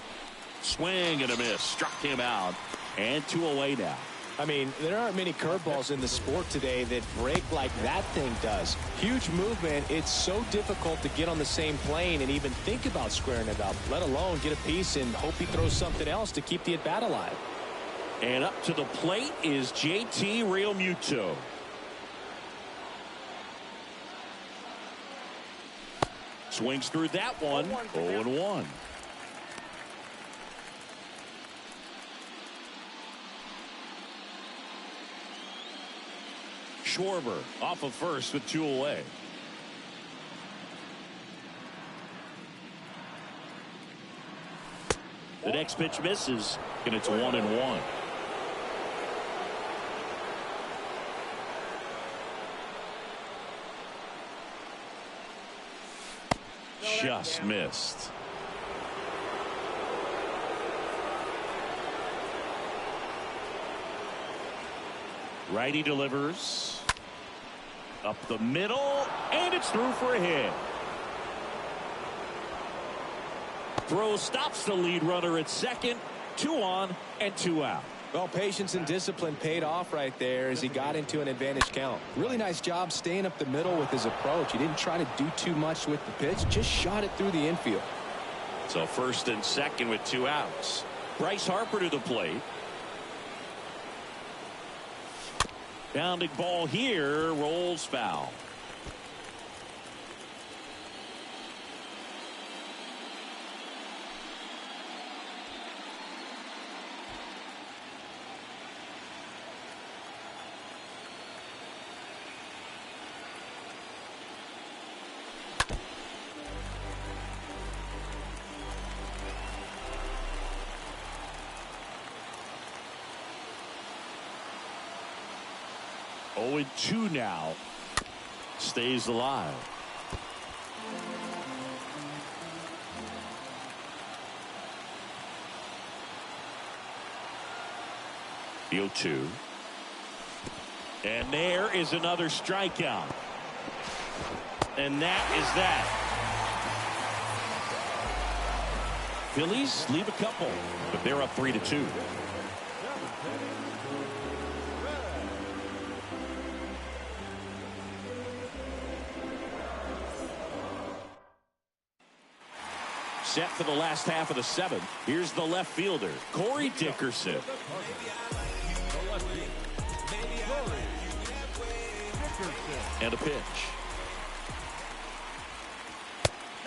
[SPEAKER 1] Swing and a miss. Struck him out. And 2 away now.
[SPEAKER 2] I mean, there aren't many curveballs in the sport today that break like that thing does. Huge movement. It's so difficult to get on the same plane and even think about squaring it up, let alone get a piece and hope he throws something else to keep the at-bat alive.
[SPEAKER 1] And up to the plate is JT Realmuto. Swings through that one. 0-1. Schwarber off of first with 2 away. The next pitch misses, and it's 1-1. Just missed. Righty delivers. Up the middle, and it's through for a hit. Throw stops the lead runner at second. 2 on and 2 out.
[SPEAKER 2] Well, patience and discipline paid off right there as he got into an advantage count. Really nice job staying up the middle with his approach. He didn't try to do too much with the pitch, just shot it through the infield.
[SPEAKER 1] So first and second with 2 outs. Bryce Harper to the plate. Bounding ball here, rolls foul. Oh, 2 now. Stays alive. The 0-2. And there is another strikeout. And that is that. Phillies leave a couple, but they're up 3-2. Set for the last half of the 7th. Here's the left fielder, Corey Dickerson. And a pitch.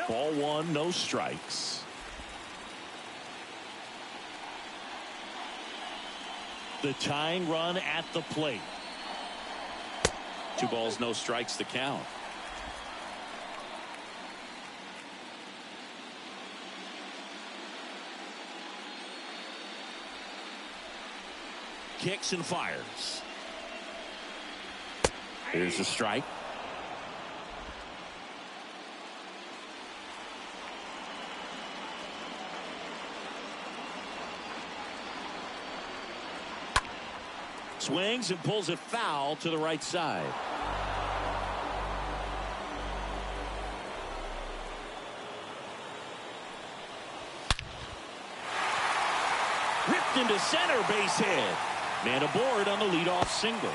[SPEAKER 1] Ball 1, no strikes. The tying run at the plate. 2 balls, no strikes to count. Kicks and fires. Here's a strike. Swings and pulls it foul to the right side. Ripped into center, base hit. Man aboard on the leadoff single.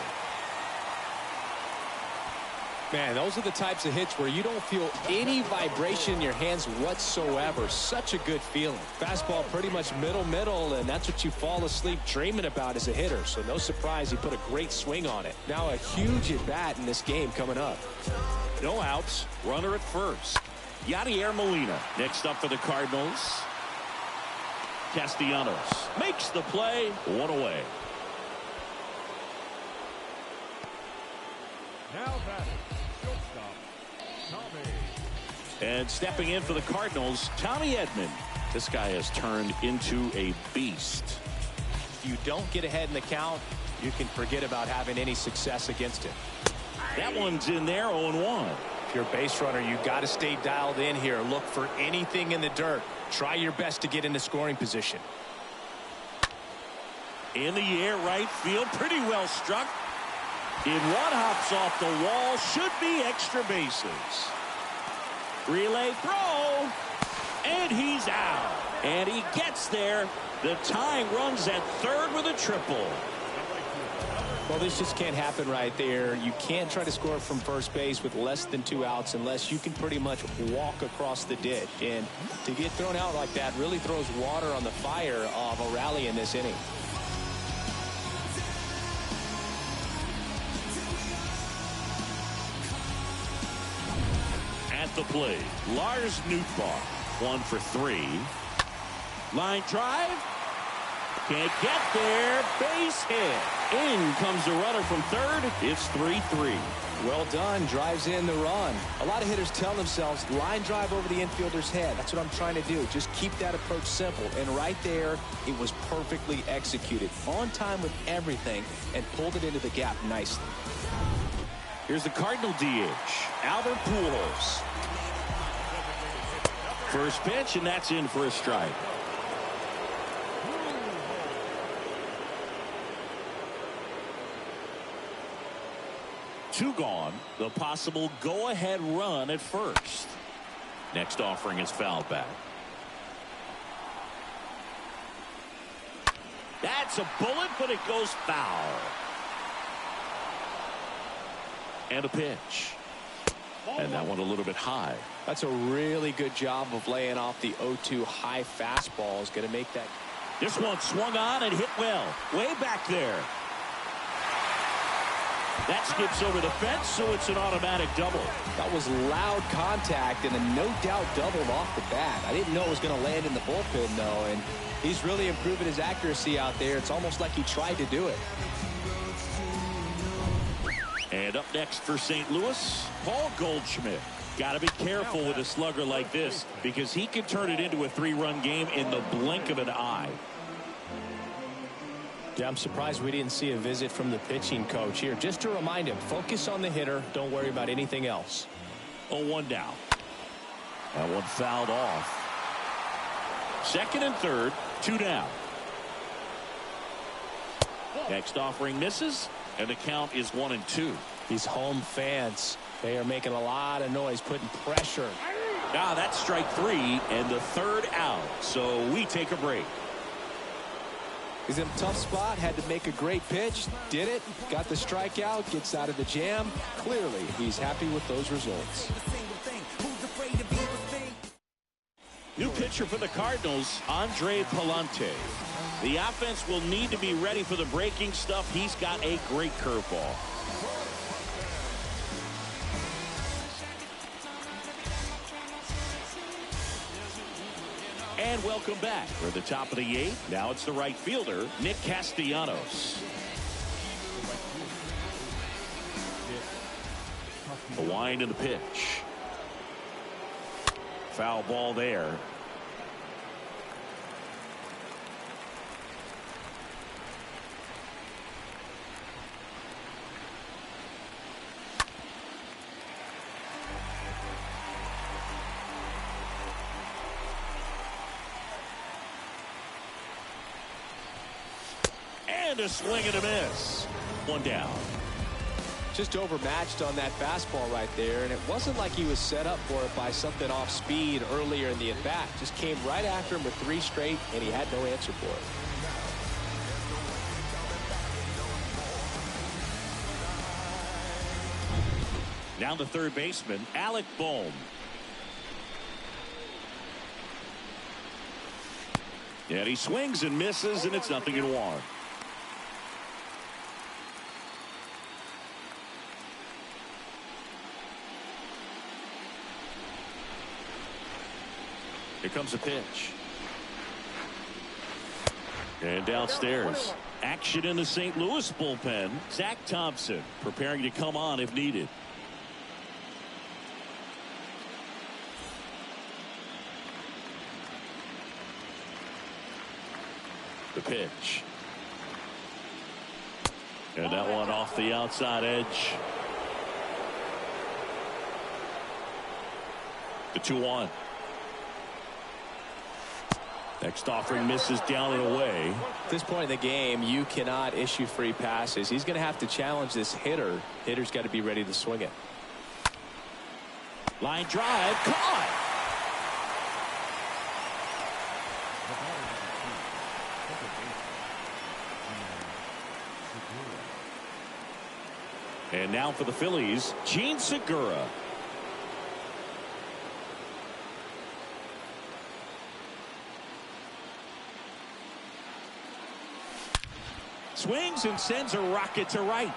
[SPEAKER 2] Man, those are the types of hits where you don't feel any vibration in your hands whatsoever. Such a good feeling. Fastball pretty much middle, and that's what you fall asleep dreaming about as a hitter. So no surprise he put a great swing on it. Now a huge at-bat in this game coming up.
[SPEAKER 1] No outs. Runner at first. Yadier Molina next up for the Cardinals. Castellanos makes the play. One away.
[SPEAKER 4] Now batting, shortstop, Tommy.
[SPEAKER 1] And stepping in for the Cardinals, Tommy Edman. This guy has turned into a beast.
[SPEAKER 2] If you don't get ahead in the count, you can forget about having any success against him.
[SPEAKER 1] That one's in there, 0-1.
[SPEAKER 2] If you're a base runner, you got to stay dialed in here. Look for anything in the dirt. Try your best to get into scoring position.
[SPEAKER 1] In the air, right field, pretty well struck. In one, hops off the wall, should be extra bases. Relay throw, and he's out. And he gets there. The tying runs at third with a triple.
[SPEAKER 2] Well, this just can't happen right there. You can't try to score from first base with less than 2 outs unless you can pretty much walk across the ditch. And to get thrown out like that really throws water on the fire of a rally in this inning.
[SPEAKER 1] At the plate, Lars Nootbaar, 1 for 3. Line drive. Can't get there. Base hit. In comes the runner from third. It's 3-3.
[SPEAKER 2] Well done. Drives in the run. A lot of hitters tell themselves line drive over the infielder's head. That's what I'm trying to do. Just keep that approach simple. And right there, it was perfectly executed. On time with everything and pulled it into the gap nicely.
[SPEAKER 1] Here's the Cardinal DH, Albert Pujols. First pitch, and that's in for a strike. Two gone. The possible go-ahead run at first. Next offering is fouled back. That's a bullet, but it goes foul. And a pitch. And that one a little bit high.
[SPEAKER 2] That's a really good job of laying off the 0-2 high fastball. Is going to make that.
[SPEAKER 1] This one swung on and hit well. Way back there. That skips over the fence, so it's an automatic double.
[SPEAKER 2] That was loud contact and a no doubt double off the bat. I didn't know it was going to land in the bullpen, though, and he's really improving his accuracy out there. It's almost like he tried to do it.
[SPEAKER 1] And up next for St. Louis, Paul Goldschmidt. Got to be careful with a slugger like this because he can turn it into a 3-run game in the blink of an eye.
[SPEAKER 2] Yeah, I'm surprised we didn't see a visit from the pitching coach here. Just to remind him, focus on the hitter. Don't worry about anything else.
[SPEAKER 1] 0-1 down. That one fouled off. Second and third, 2 down. Next offering misses, and the count is 1-2.
[SPEAKER 2] These home fans, they are making a lot of noise, putting pressure.
[SPEAKER 1] Now that's strike 3 and the third out. So we take a break.
[SPEAKER 2] He's in a tough spot, had to make a great pitch, did it, got the strikeout, gets out of the jam. Clearly, he's happy with those results.
[SPEAKER 1] New pitcher for the Cardinals, Andre Palante. The offense will need to be ready for the breaking stuff. He's got a great curveball. And welcome back. We're at the top of the 8th. Now it's the right fielder, Nick Castellanos. A wind in the pitch. Foul ball there. And a swing and a miss. One down.
[SPEAKER 2] Just overmatched on that fastball right there, and it wasn't like he was set up for it by something off speed earlier in the at-bat. Just came right after him with 3 straight, and he had no answer for it.
[SPEAKER 1] Now the third baseman, Alec Bohm. And he swings and misses, and it's 0-1. Here comes a pitch. And downstairs, action in the St. Louis bullpen. Zach Thompson preparing to come on if needed. The pitch. And that one off the outside edge. The 2-1. Next offering misses down and away.
[SPEAKER 2] At this point in the game, you cannot issue free passes. He's going to have to challenge this hitter. Hitter's got to be ready to swing it.
[SPEAKER 1] Line drive, caught. And now for the Phillies, Gene Segura. Swings and sends a rocket to right.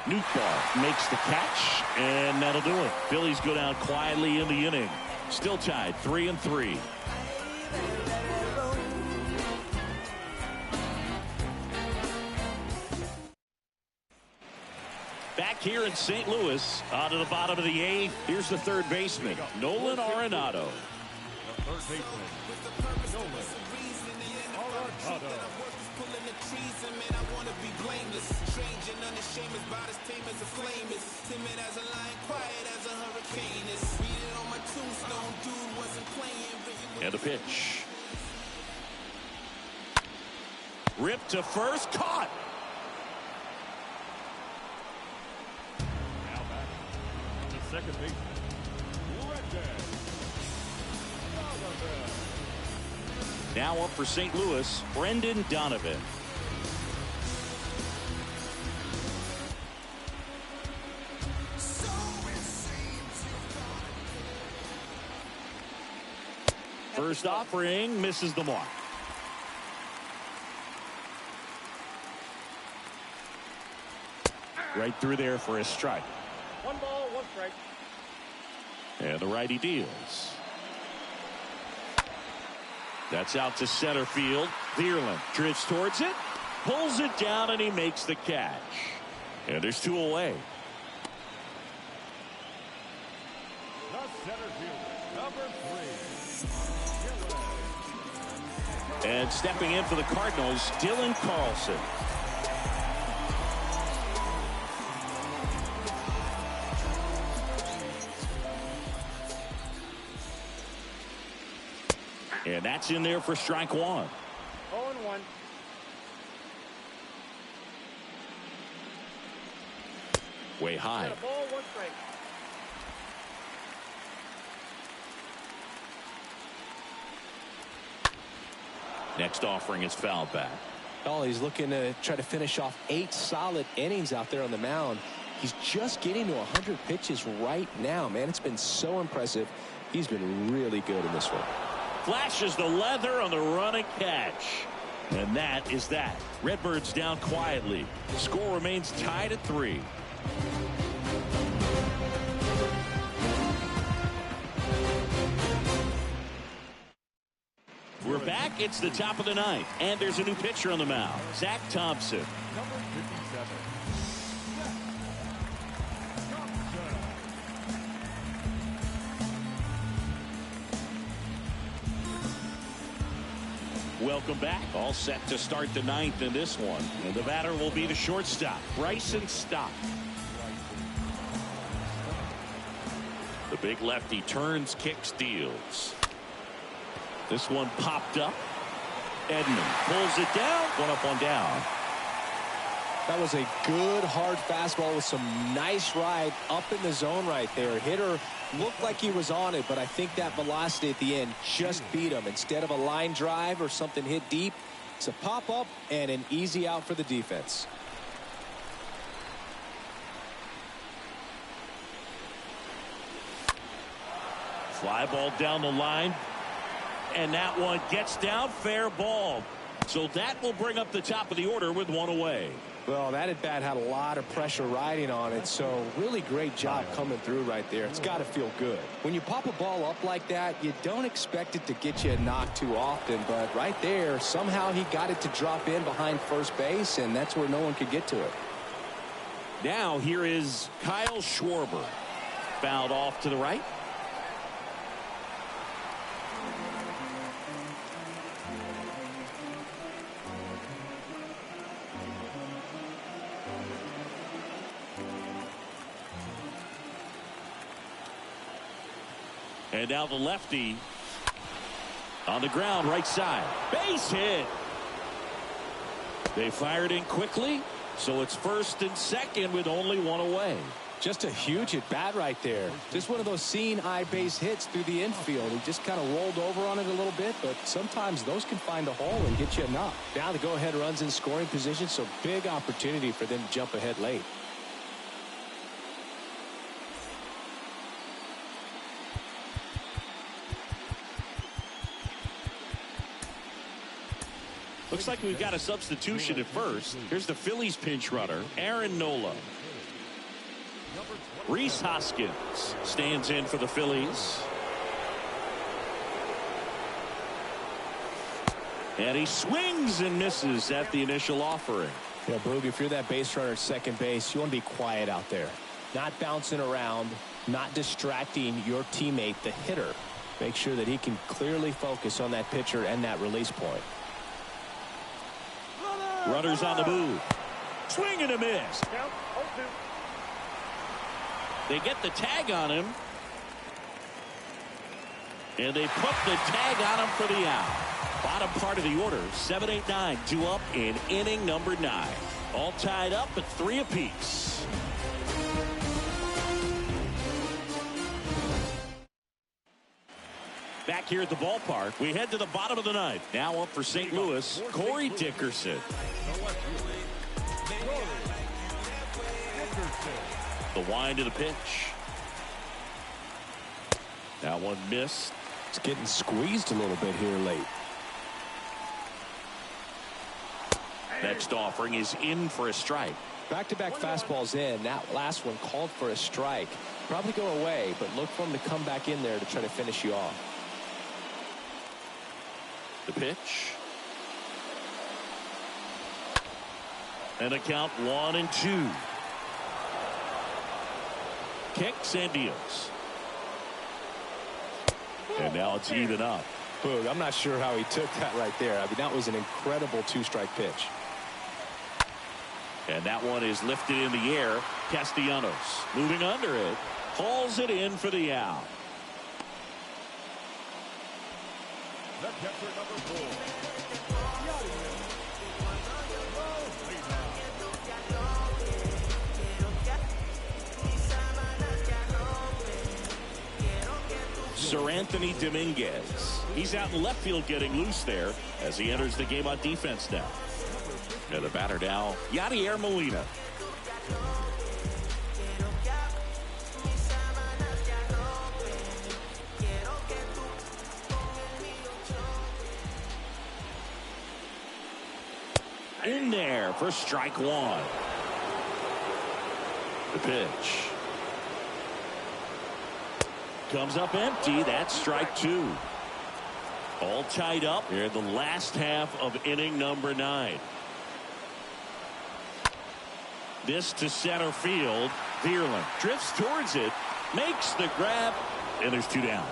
[SPEAKER 1] Newtbar makes the catch, and that'll do it. Phillies go down quietly in the inning. Still tied 3-3. Back here in St. Louis, out of the bottom of the eighth. Here's the third baseman, Nolan Arenado.
[SPEAKER 4] The third baseman, Nolan Arenado.
[SPEAKER 1] And a pitch. Ripped to first, caught.
[SPEAKER 4] Now back on the second baseman,
[SPEAKER 1] Now up for St. Louis, Brendan Donovan. First offering misses the mark. Right through there for a strike.
[SPEAKER 5] 1 ball, 1 strike.
[SPEAKER 1] And the righty deals. That's out to center field. Clearland drifts towards it, pulls it down, and he makes the catch. And there's 2 away.
[SPEAKER 4] the center fielder, number 3.
[SPEAKER 1] And stepping in for the Cardinals, Dylan Carlson. And that's in there for strike 1.
[SPEAKER 5] 0-1.
[SPEAKER 1] Way high.
[SPEAKER 5] Got a ball, 1 strike.
[SPEAKER 1] Next offering is fouled back.
[SPEAKER 2] Oh, he's looking to try to finish off 8 solid innings out there on the mound. He's just getting to 100 pitches right now, man. It's been so impressive. He's been really good in this one.
[SPEAKER 1] Flashes the leather on the running catch. And that is that. Redbirds down quietly. The score remains tied at 3. We're back. It's the top of the 9th. And there's a new pitcher on the mound. Zach Thompson.
[SPEAKER 4] Number 57.
[SPEAKER 1] Welcome back. All set to start the 9th in this one. And the batter will be the shortstop, Bryson Stott. The big lefty turns, kicks, deals. This one popped up. Edman pulls it down. 1 up, 1 down.
[SPEAKER 2] That was a good hard fastball with some nice ride up in the zone right there. Hitter looked like he was on it, but I think that velocity at the end just beat him. Instead of a line drive or something hit deep, it's a pop up and an easy out for the defense.
[SPEAKER 1] Fly ball down the line. And that one gets down, fair ball. So that will bring up the top of the order with 1 away.
[SPEAKER 2] Well, that at bat had a lot of pressure riding on it, so really great job coming through right there. It's got to feel good. When you pop a ball up like that, you don't expect it to get you a knock too often, but right there, somehow he got it to drop in behind first base, and that's where no one could get to it.
[SPEAKER 1] Now here is Kyle Schwarber. Fouled off to the right. And now the lefty on the ground, right side. Base hit. They fired in quickly, so it's first and second with only one away.
[SPEAKER 2] Just a huge at bat right there. Just one of those seeing eye base hits through the infield. He just kind of rolled over on it a little bit, but sometimes those can find a hole and get you a knock. Now the go-ahead runs in scoring position, so big opportunity for them to jump ahead late.
[SPEAKER 1] Looks like we've got a substitution at first. Here's the Phillies pinch runner, Aaron Nola. Rhys Hoskins stands in for the Phillies. And he swings and misses at the initial offering.
[SPEAKER 2] Yeah, Boog, if you're that base runner at second base, you want to be quiet out there. Not bouncing around, not distracting your teammate, the hitter. Make sure that he can clearly focus on that pitcher and that release point.
[SPEAKER 1] Runners on the move. Swing and a miss.
[SPEAKER 5] Count, 0-2.
[SPEAKER 1] They get the tag on him. And they put the tag on him for the out. Bottom part of the order, 7-8-9, 2 up in inning number 9. All tied up at 3 apiece. Back here at the ballpark, we head to the bottom of the 9th. Now up for St. Louis, Corey Dickerson. The wind of the pitch. That one missed.
[SPEAKER 2] It's getting squeezed a little bit here late.
[SPEAKER 1] Next offering is in for a strike.
[SPEAKER 2] Back-to-back fastballs in. That last one called for a strike. Probably go away, but look for him to come back in there to try to finish you off.
[SPEAKER 1] The pitch. And a count 1-2. Kicks and deals. And now it's even up.
[SPEAKER 2] Boog, I'm not sure how he took that right there. I mean, that was an incredible 2-strike pitch.
[SPEAKER 1] And that one is lifted in the air. Castellanos moving under it. Hauls it in for the out.
[SPEAKER 4] The catcher number 4.
[SPEAKER 1] Sir Anthony Dominguez. He's out in left field getting loose there as he enters the game on defense now. And the batter now, Yadier Molina. In there for strike 1. The pitch. Comes up empty. That's strike 2. All tied up here in the last half of inning number 9. This to center field. Vierling drifts towards it, makes the grab, and there's 2 down.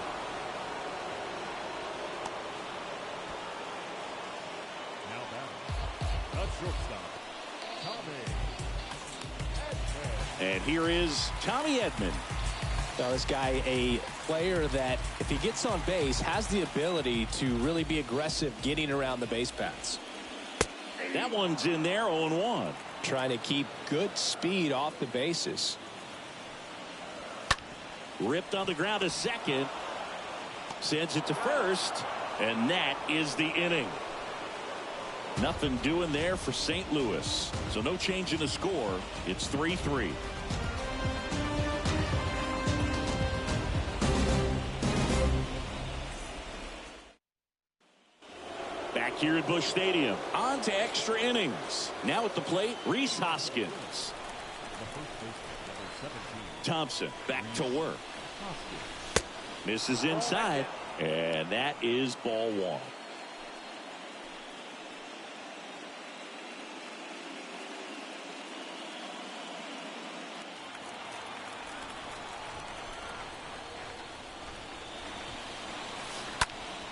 [SPEAKER 4] Now batting, the shortstop, Tommy Edman.
[SPEAKER 1] And here is Tommy Edman.
[SPEAKER 2] Now this guy, a player that if he gets on base has the ability to really be aggressive getting around the base paths.
[SPEAKER 1] That one's in there, 0-1.
[SPEAKER 2] Trying to keep good speed off the bases.
[SPEAKER 1] Ripped on the ground to second. Sends it to first. And that is the inning. Nothing doing there for St. Louis. So no change in the score. It's 3-3. Back here at Busch Stadium. On to extra innings. Now at the plate, Rhys Hoskins. Thompson back to work. Misses inside. And that is ball one.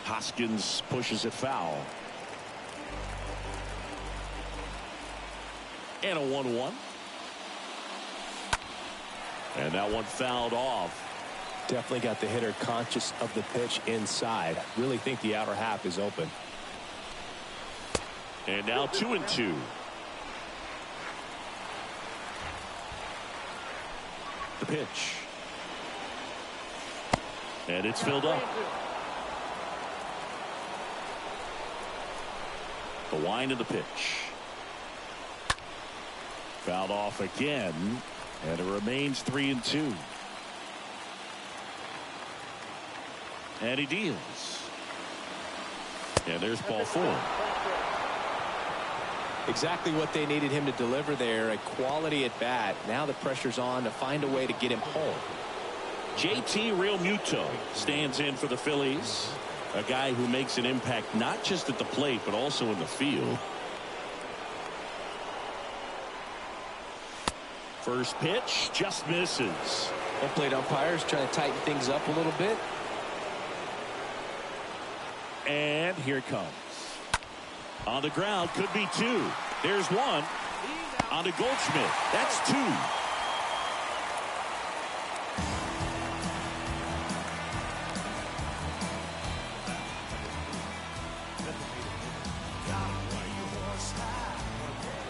[SPEAKER 1] Hoskins pushes it foul. And a 1-1. And that one fouled off.
[SPEAKER 2] Definitely got the hitter conscious of the pitch inside. Really think the outer half is open.
[SPEAKER 1] And now 2-2. The pitch. And it's filled up. The wind of the pitch. Fouled off again. And it remains 3-2. And he deals. And there's ball four.
[SPEAKER 2] Exactly what they needed him to deliver there. A quality at bat. Now the pressure's on to find a way to get him home.
[SPEAKER 1] JT Realmuto stands in for the Phillies. A guy who makes an impact not just at the plate but also in the field. First pitch just misses.
[SPEAKER 2] Home plate umpires trying to tighten things up a little bit.
[SPEAKER 1] And here it comes. On the ground, could be two. There's one. On to Goldschmidt. That's two.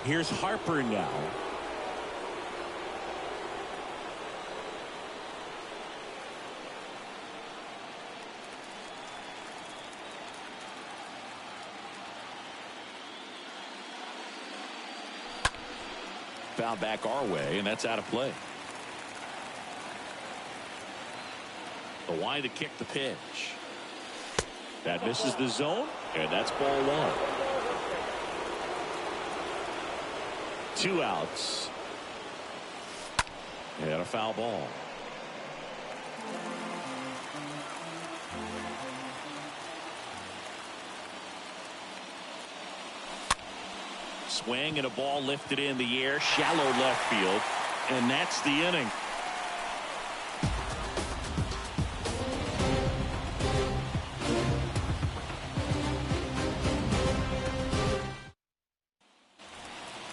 [SPEAKER 1] Here's Harper now. Foul back our way, and that's out of play. The wind to kick the pitch. That misses the zone, and that's ball one. 2 outs. And a foul ball. Swing and a ball lifted in the air, shallow left field, and that's the inning.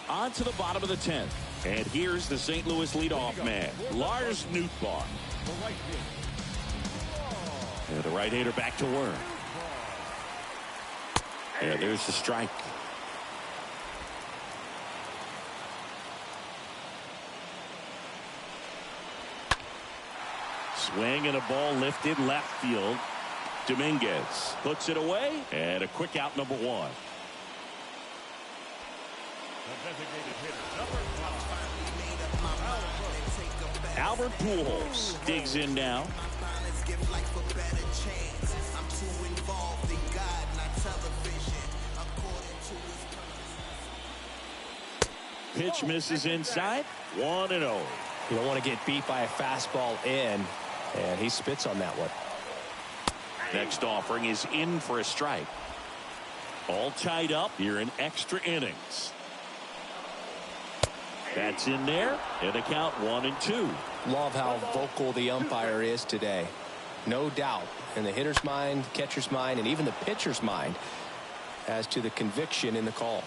[SPEAKER 1] On to the bottom of the 10th, and here's the St. Louis leadoff man, Lars Nootbaar. And the right-hander back to work. And there's the strike. Swing and a ball lifted left field. Dominguez puts it away, and a quick out, number one. Albert Pujols digs in now. Pitch misses inside. 1-0.
[SPEAKER 2] You don't want to get beat by a fastball in, and he spits on that one.
[SPEAKER 1] Next offering is in for a strike. All tied up here in extra innings. That's in there, and the count 1-2.
[SPEAKER 2] Love how vocal the umpire is today. No doubt in the hitter's mind, catcher's mind, and even the pitcher's mind as to the conviction in the call.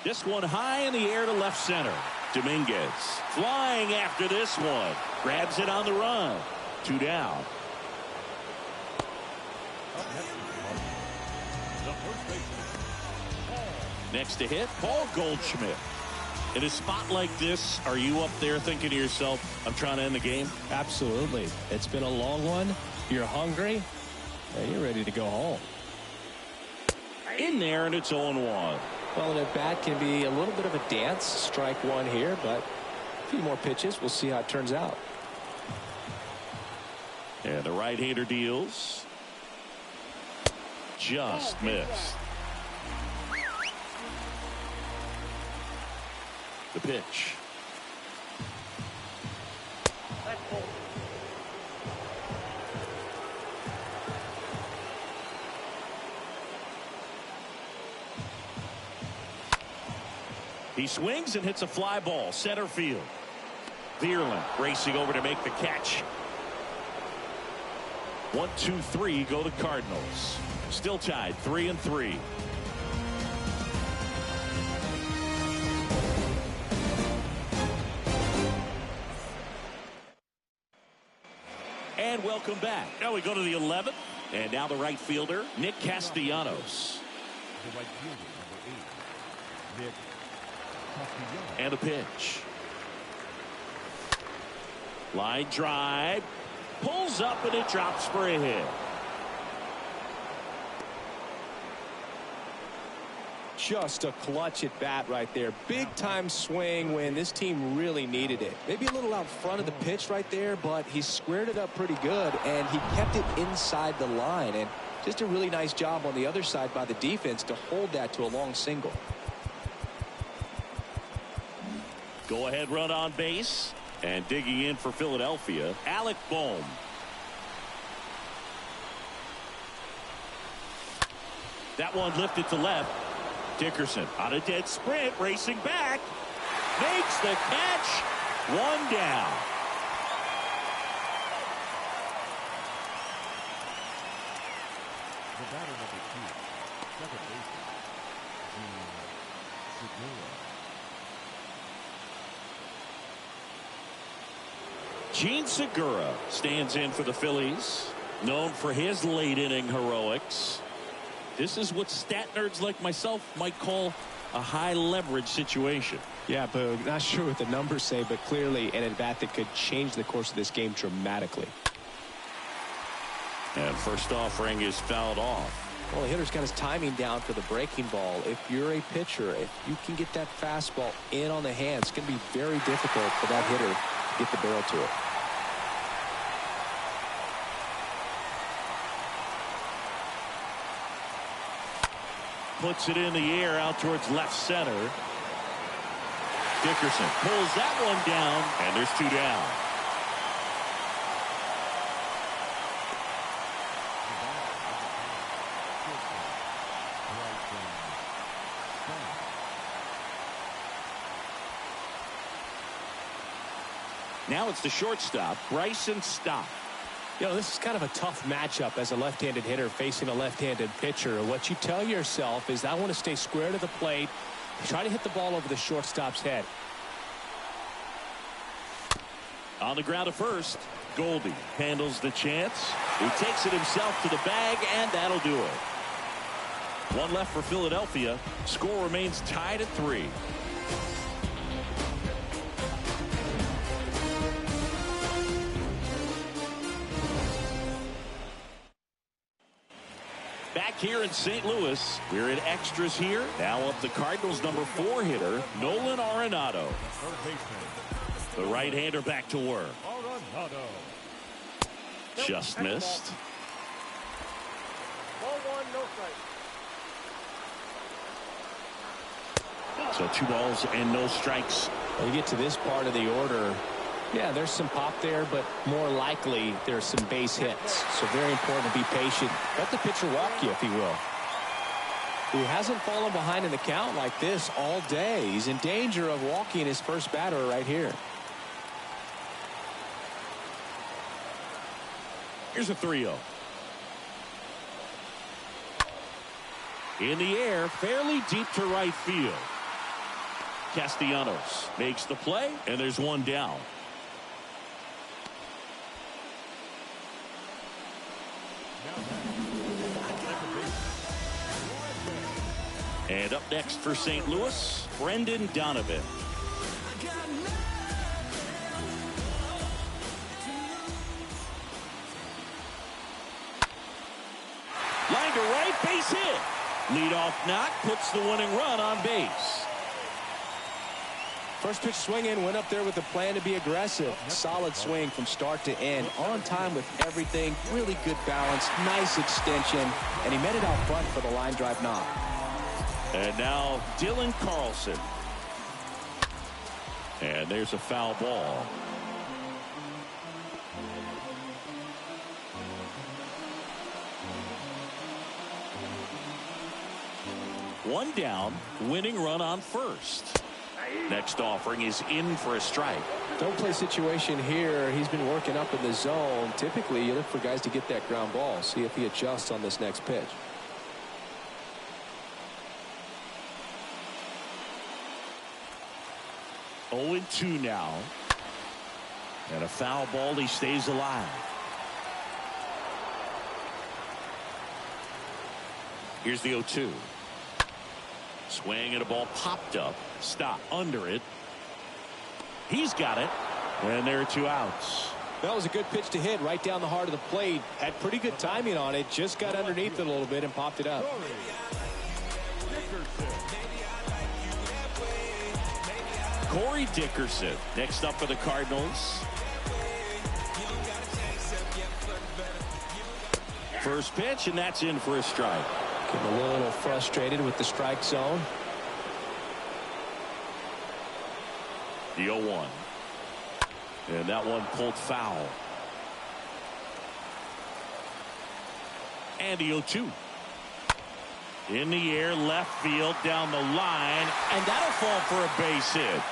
[SPEAKER 1] This one high in the air to left center. Dominguez flying after this one. Grabs it on the run. 2 down. Next to hit, Paul Goldschmidt. In a spot like this, are you up there thinking to yourself, I'm trying to end the game?
[SPEAKER 2] Absolutely. It's been a long one. You're hungry, and you're ready to go home.
[SPEAKER 1] In there, and it's 0-1.
[SPEAKER 2] Well, an at-bat can be a little bit of a dance. Strike one here, but a few more pitches. We'll see how it turns out.
[SPEAKER 1] And the right-hander deals. just missed. The pitch.
[SPEAKER 5] That's full.
[SPEAKER 1] He swings and hits a fly ball center field. Vierland racing over to make the catch. 1, 2, 3 go the Cardinals. Still tied 3-3. And welcome back. Now we go to the 11th. And now the right fielder, Nick Castellanos.
[SPEAKER 4] The right fielder, number 8, Nick Castellanos.
[SPEAKER 1] And a pitch. Line drive. Pulls up and it drops for a hit.
[SPEAKER 2] Just a clutch at bat right there. Big time swing when this team really needed it. Maybe a little out front of the pitch right there, but he squared it up pretty good and he kept it inside the line. And just a really nice job on the other side by the defense to hold that to a long single.
[SPEAKER 1] Go ahead run on base. And digging in for Philadelphia, Alec Bohm. That one lifted to left. Dickerson on a dead sprint, racing back. Makes the catch. One down.
[SPEAKER 4] The batter, number 2, second baseman,
[SPEAKER 1] Gene Segura stands in for the Phillies, known for his late inning heroics. This is what stat nerds like myself might call a high leverage situation.
[SPEAKER 2] Yeah, Boog, not sure what the numbers say, but clearly an at-bat that could change the course of this game dramatically.
[SPEAKER 1] And first offering is fouled off.
[SPEAKER 2] Well, the hitter's got his timing down for the breaking ball. If you're a pitcher, if you can get that fastball in on the hand, it's going to be very difficult for that hitter to get the barrel to it.
[SPEAKER 1] Puts it in the air out towards left center. Dickerson pulls that one down, and there's 2 down. Now it's the shortstop, Bryson Stott.
[SPEAKER 2] You know, this is kind of a tough matchup as a left-handed hitter facing a left-handed pitcher. What you tell yourself is I want to stay square to the plate, try to hit the ball over the shortstop's head.
[SPEAKER 1] On the ground at first, Goldie handles the chance. He takes it himself to the bag, and that'll do it. One left for Philadelphia. Score remains tied at 3. Back here in St. Louis, we're in extras here. Now up the Cardinals' number 4 hitter, Nolan Arenado.
[SPEAKER 4] third baseman,
[SPEAKER 1] The right-hander back to work.
[SPEAKER 4] Arenado.
[SPEAKER 1] Just missed.
[SPEAKER 5] Ball 1, no strike.
[SPEAKER 1] So 2 balls and no strikes.
[SPEAKER 2] When you get to this part of the order, yeah, there's some pop there, but more likely there's some base hits. So very important to be patient. Let the pitcher walk you, if he will. He hasn't fallen behind in the count like this all day. He's in danger of walking his first batter right here.
[SPEAKER 1] Here's a 3-0. In the air, fairly deep to right field. Castellanos makes the play, and there's 1 down. And up next for St. Louis, Brendan Donovan. Line to right, base hit. Leadoff knock puts the winning run on base.
[SPEAKER 2] First pitch swing in, went up there with a plan to be aggressive. Solid swing from start to end. On time with everything. Really good balance. Nice extension. And he met it out front for the line drive knock.
[SPEAKER 1] And now Dylan Carlson. And there's a foul ball. One down, winning run on first. Next offering is in for a strike.
[SPEAKER 2] Don't play situation here. He's been working up in the zone. Typically, you look for guys to get that ground ball. See if he adjusts on this next pitch.
[SPEAKER 1] Oh, 2 now. And a foul ball. He stays alive. Here's the 0-2. Swing and a ball popped up. Stop under it. He's got it. And there are 2 outs.
[SPEAKER 2] That was a good pitch to hit right down the heart of the plate. Had pretty good timing on it. Just got underneath it a little bit and popped it up.
[SPEAKER 1] Corey Dickerson next up for the Cardinals. First pitch, and that's in for a strike.
[SPEAKER 2] Getting a little frustrated with the strike zone.
[SPEAKER 1] The 0-1. And that one pulled foul. And the 0-2. In the air, left field, down the line, and that'll fall for a base hit.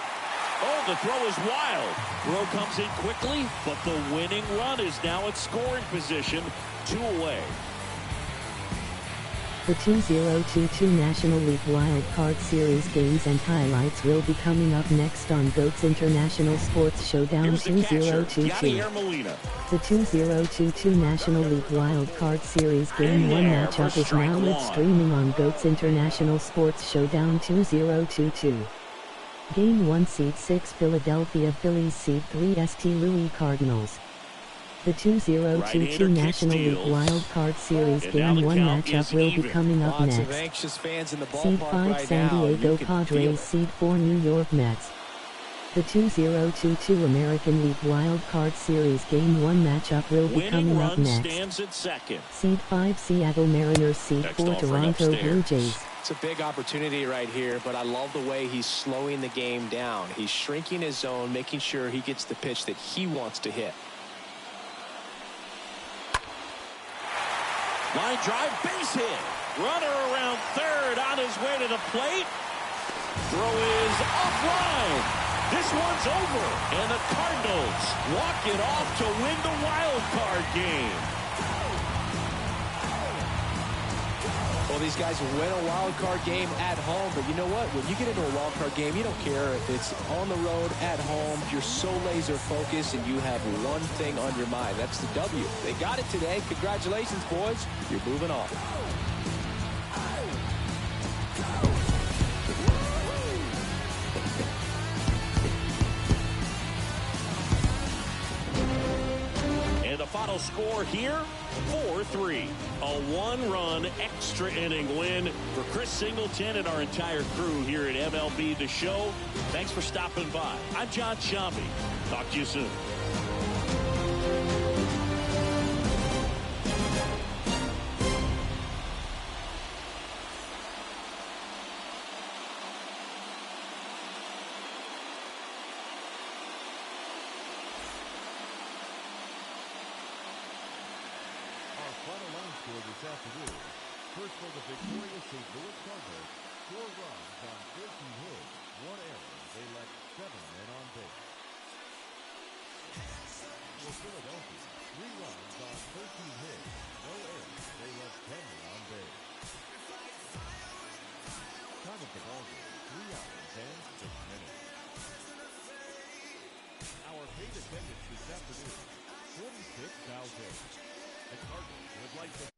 [SPEAKER 1] Oh, the throw is wild. Throw comes in quickly, but the winning run is now at scoring position, 2 away.
[SPEAKER 3] The 2022 National League Wild Card Series games and highlights will be coming up next on GOAT's International Sports Showdown
[SPEAKER 1] Here's the catcher,
[SPEAKER 3] 2022.
[SPEAKER 1] Yadier Molina.
[SPEAKER 3] The 2022 National League Wild Card Series Game 1 matchup is now live streaming on GOAT's International Sports Showdown 2022. Game 1 Seed 6 Philadelphia Phillies Seed 3 St. Louis Cardinals. The 2022 National League Wild Card Series Game 1 matchup will be coming up
[SPEAKER 2] Lots of
[SPEAKER 3] next.
[SPEAKER 2] anxious fans in the
[SPEAKER 3] Seed
[SPEAKER 2] ballpark
[SPEAKER 3] 5
[SPEAKER 2] right
[SPEAKER 3] San
[SPEAKER 2] now.
[SPEAKER 3] Diego
[SPEAKER 2] You can feel
[SPEAKER 3] Padres
[SPEAKER 2] it.
[SPEAKER 3] Seed 4 New York Mets. The 2022 American League Wild Card Series Game 1 matchup will be
[SPEAKER 1] Winning
[SPEAKER 3] coming up
[SPEAKER 1] run
[SPEAKER 3] next.
[SPEAKER 1] stands at second.
[SPEAKER 3] Seed 5 Seattle Mariners Seed
[SPEAKER 1] Next
[SPEAKER 3] 4
[SPEAKER 1] offering
[SPEAKER 3] Toronto
[SPEAKER 1] upstairs.
[SPEAKER 3] Blue Jays.
[SPEAKER 2] It's a big opportunity right here, but I love the way he's slowing the game down. He's shrinking his zone, making sure he gets the pitch that he wants to hit.
[SPEAKER 1] Line drive, base hit. Runner around third on his way to the plate. Throw is offline. This one's over. And the Cardinals walk it off to win the wild card game.
[SPEAKER 2] Well, these guys win a wild card game at home, but you know what? When you get into a wild card game, you don't care if it's on the road, at home. You're so laser focused, and you have one thing on your mind. That's the W. They got it today. Congratulations, boys. You're moving on.
[SPEAKER 1] And the final score here, 4-3. A one-run extra inning win for Chris Singleton and our entire crew here at MLB The Show. Thanks for stopping by. I'm John Shambi. Talk to you soon.
[SPEAKER 4] Final line score this afternoon. First for the victorious St. Louis Cardinals, 4 runs on 14 hits, 1 error. They left 7 men on base. For Philadelphia, 3 runs on 13 hits, no errors. They left 10 men on base. Time of the ball game, 3 hours and 6 minutes. Our paid attendance this afternoon, 46,000. The Cardinals would like to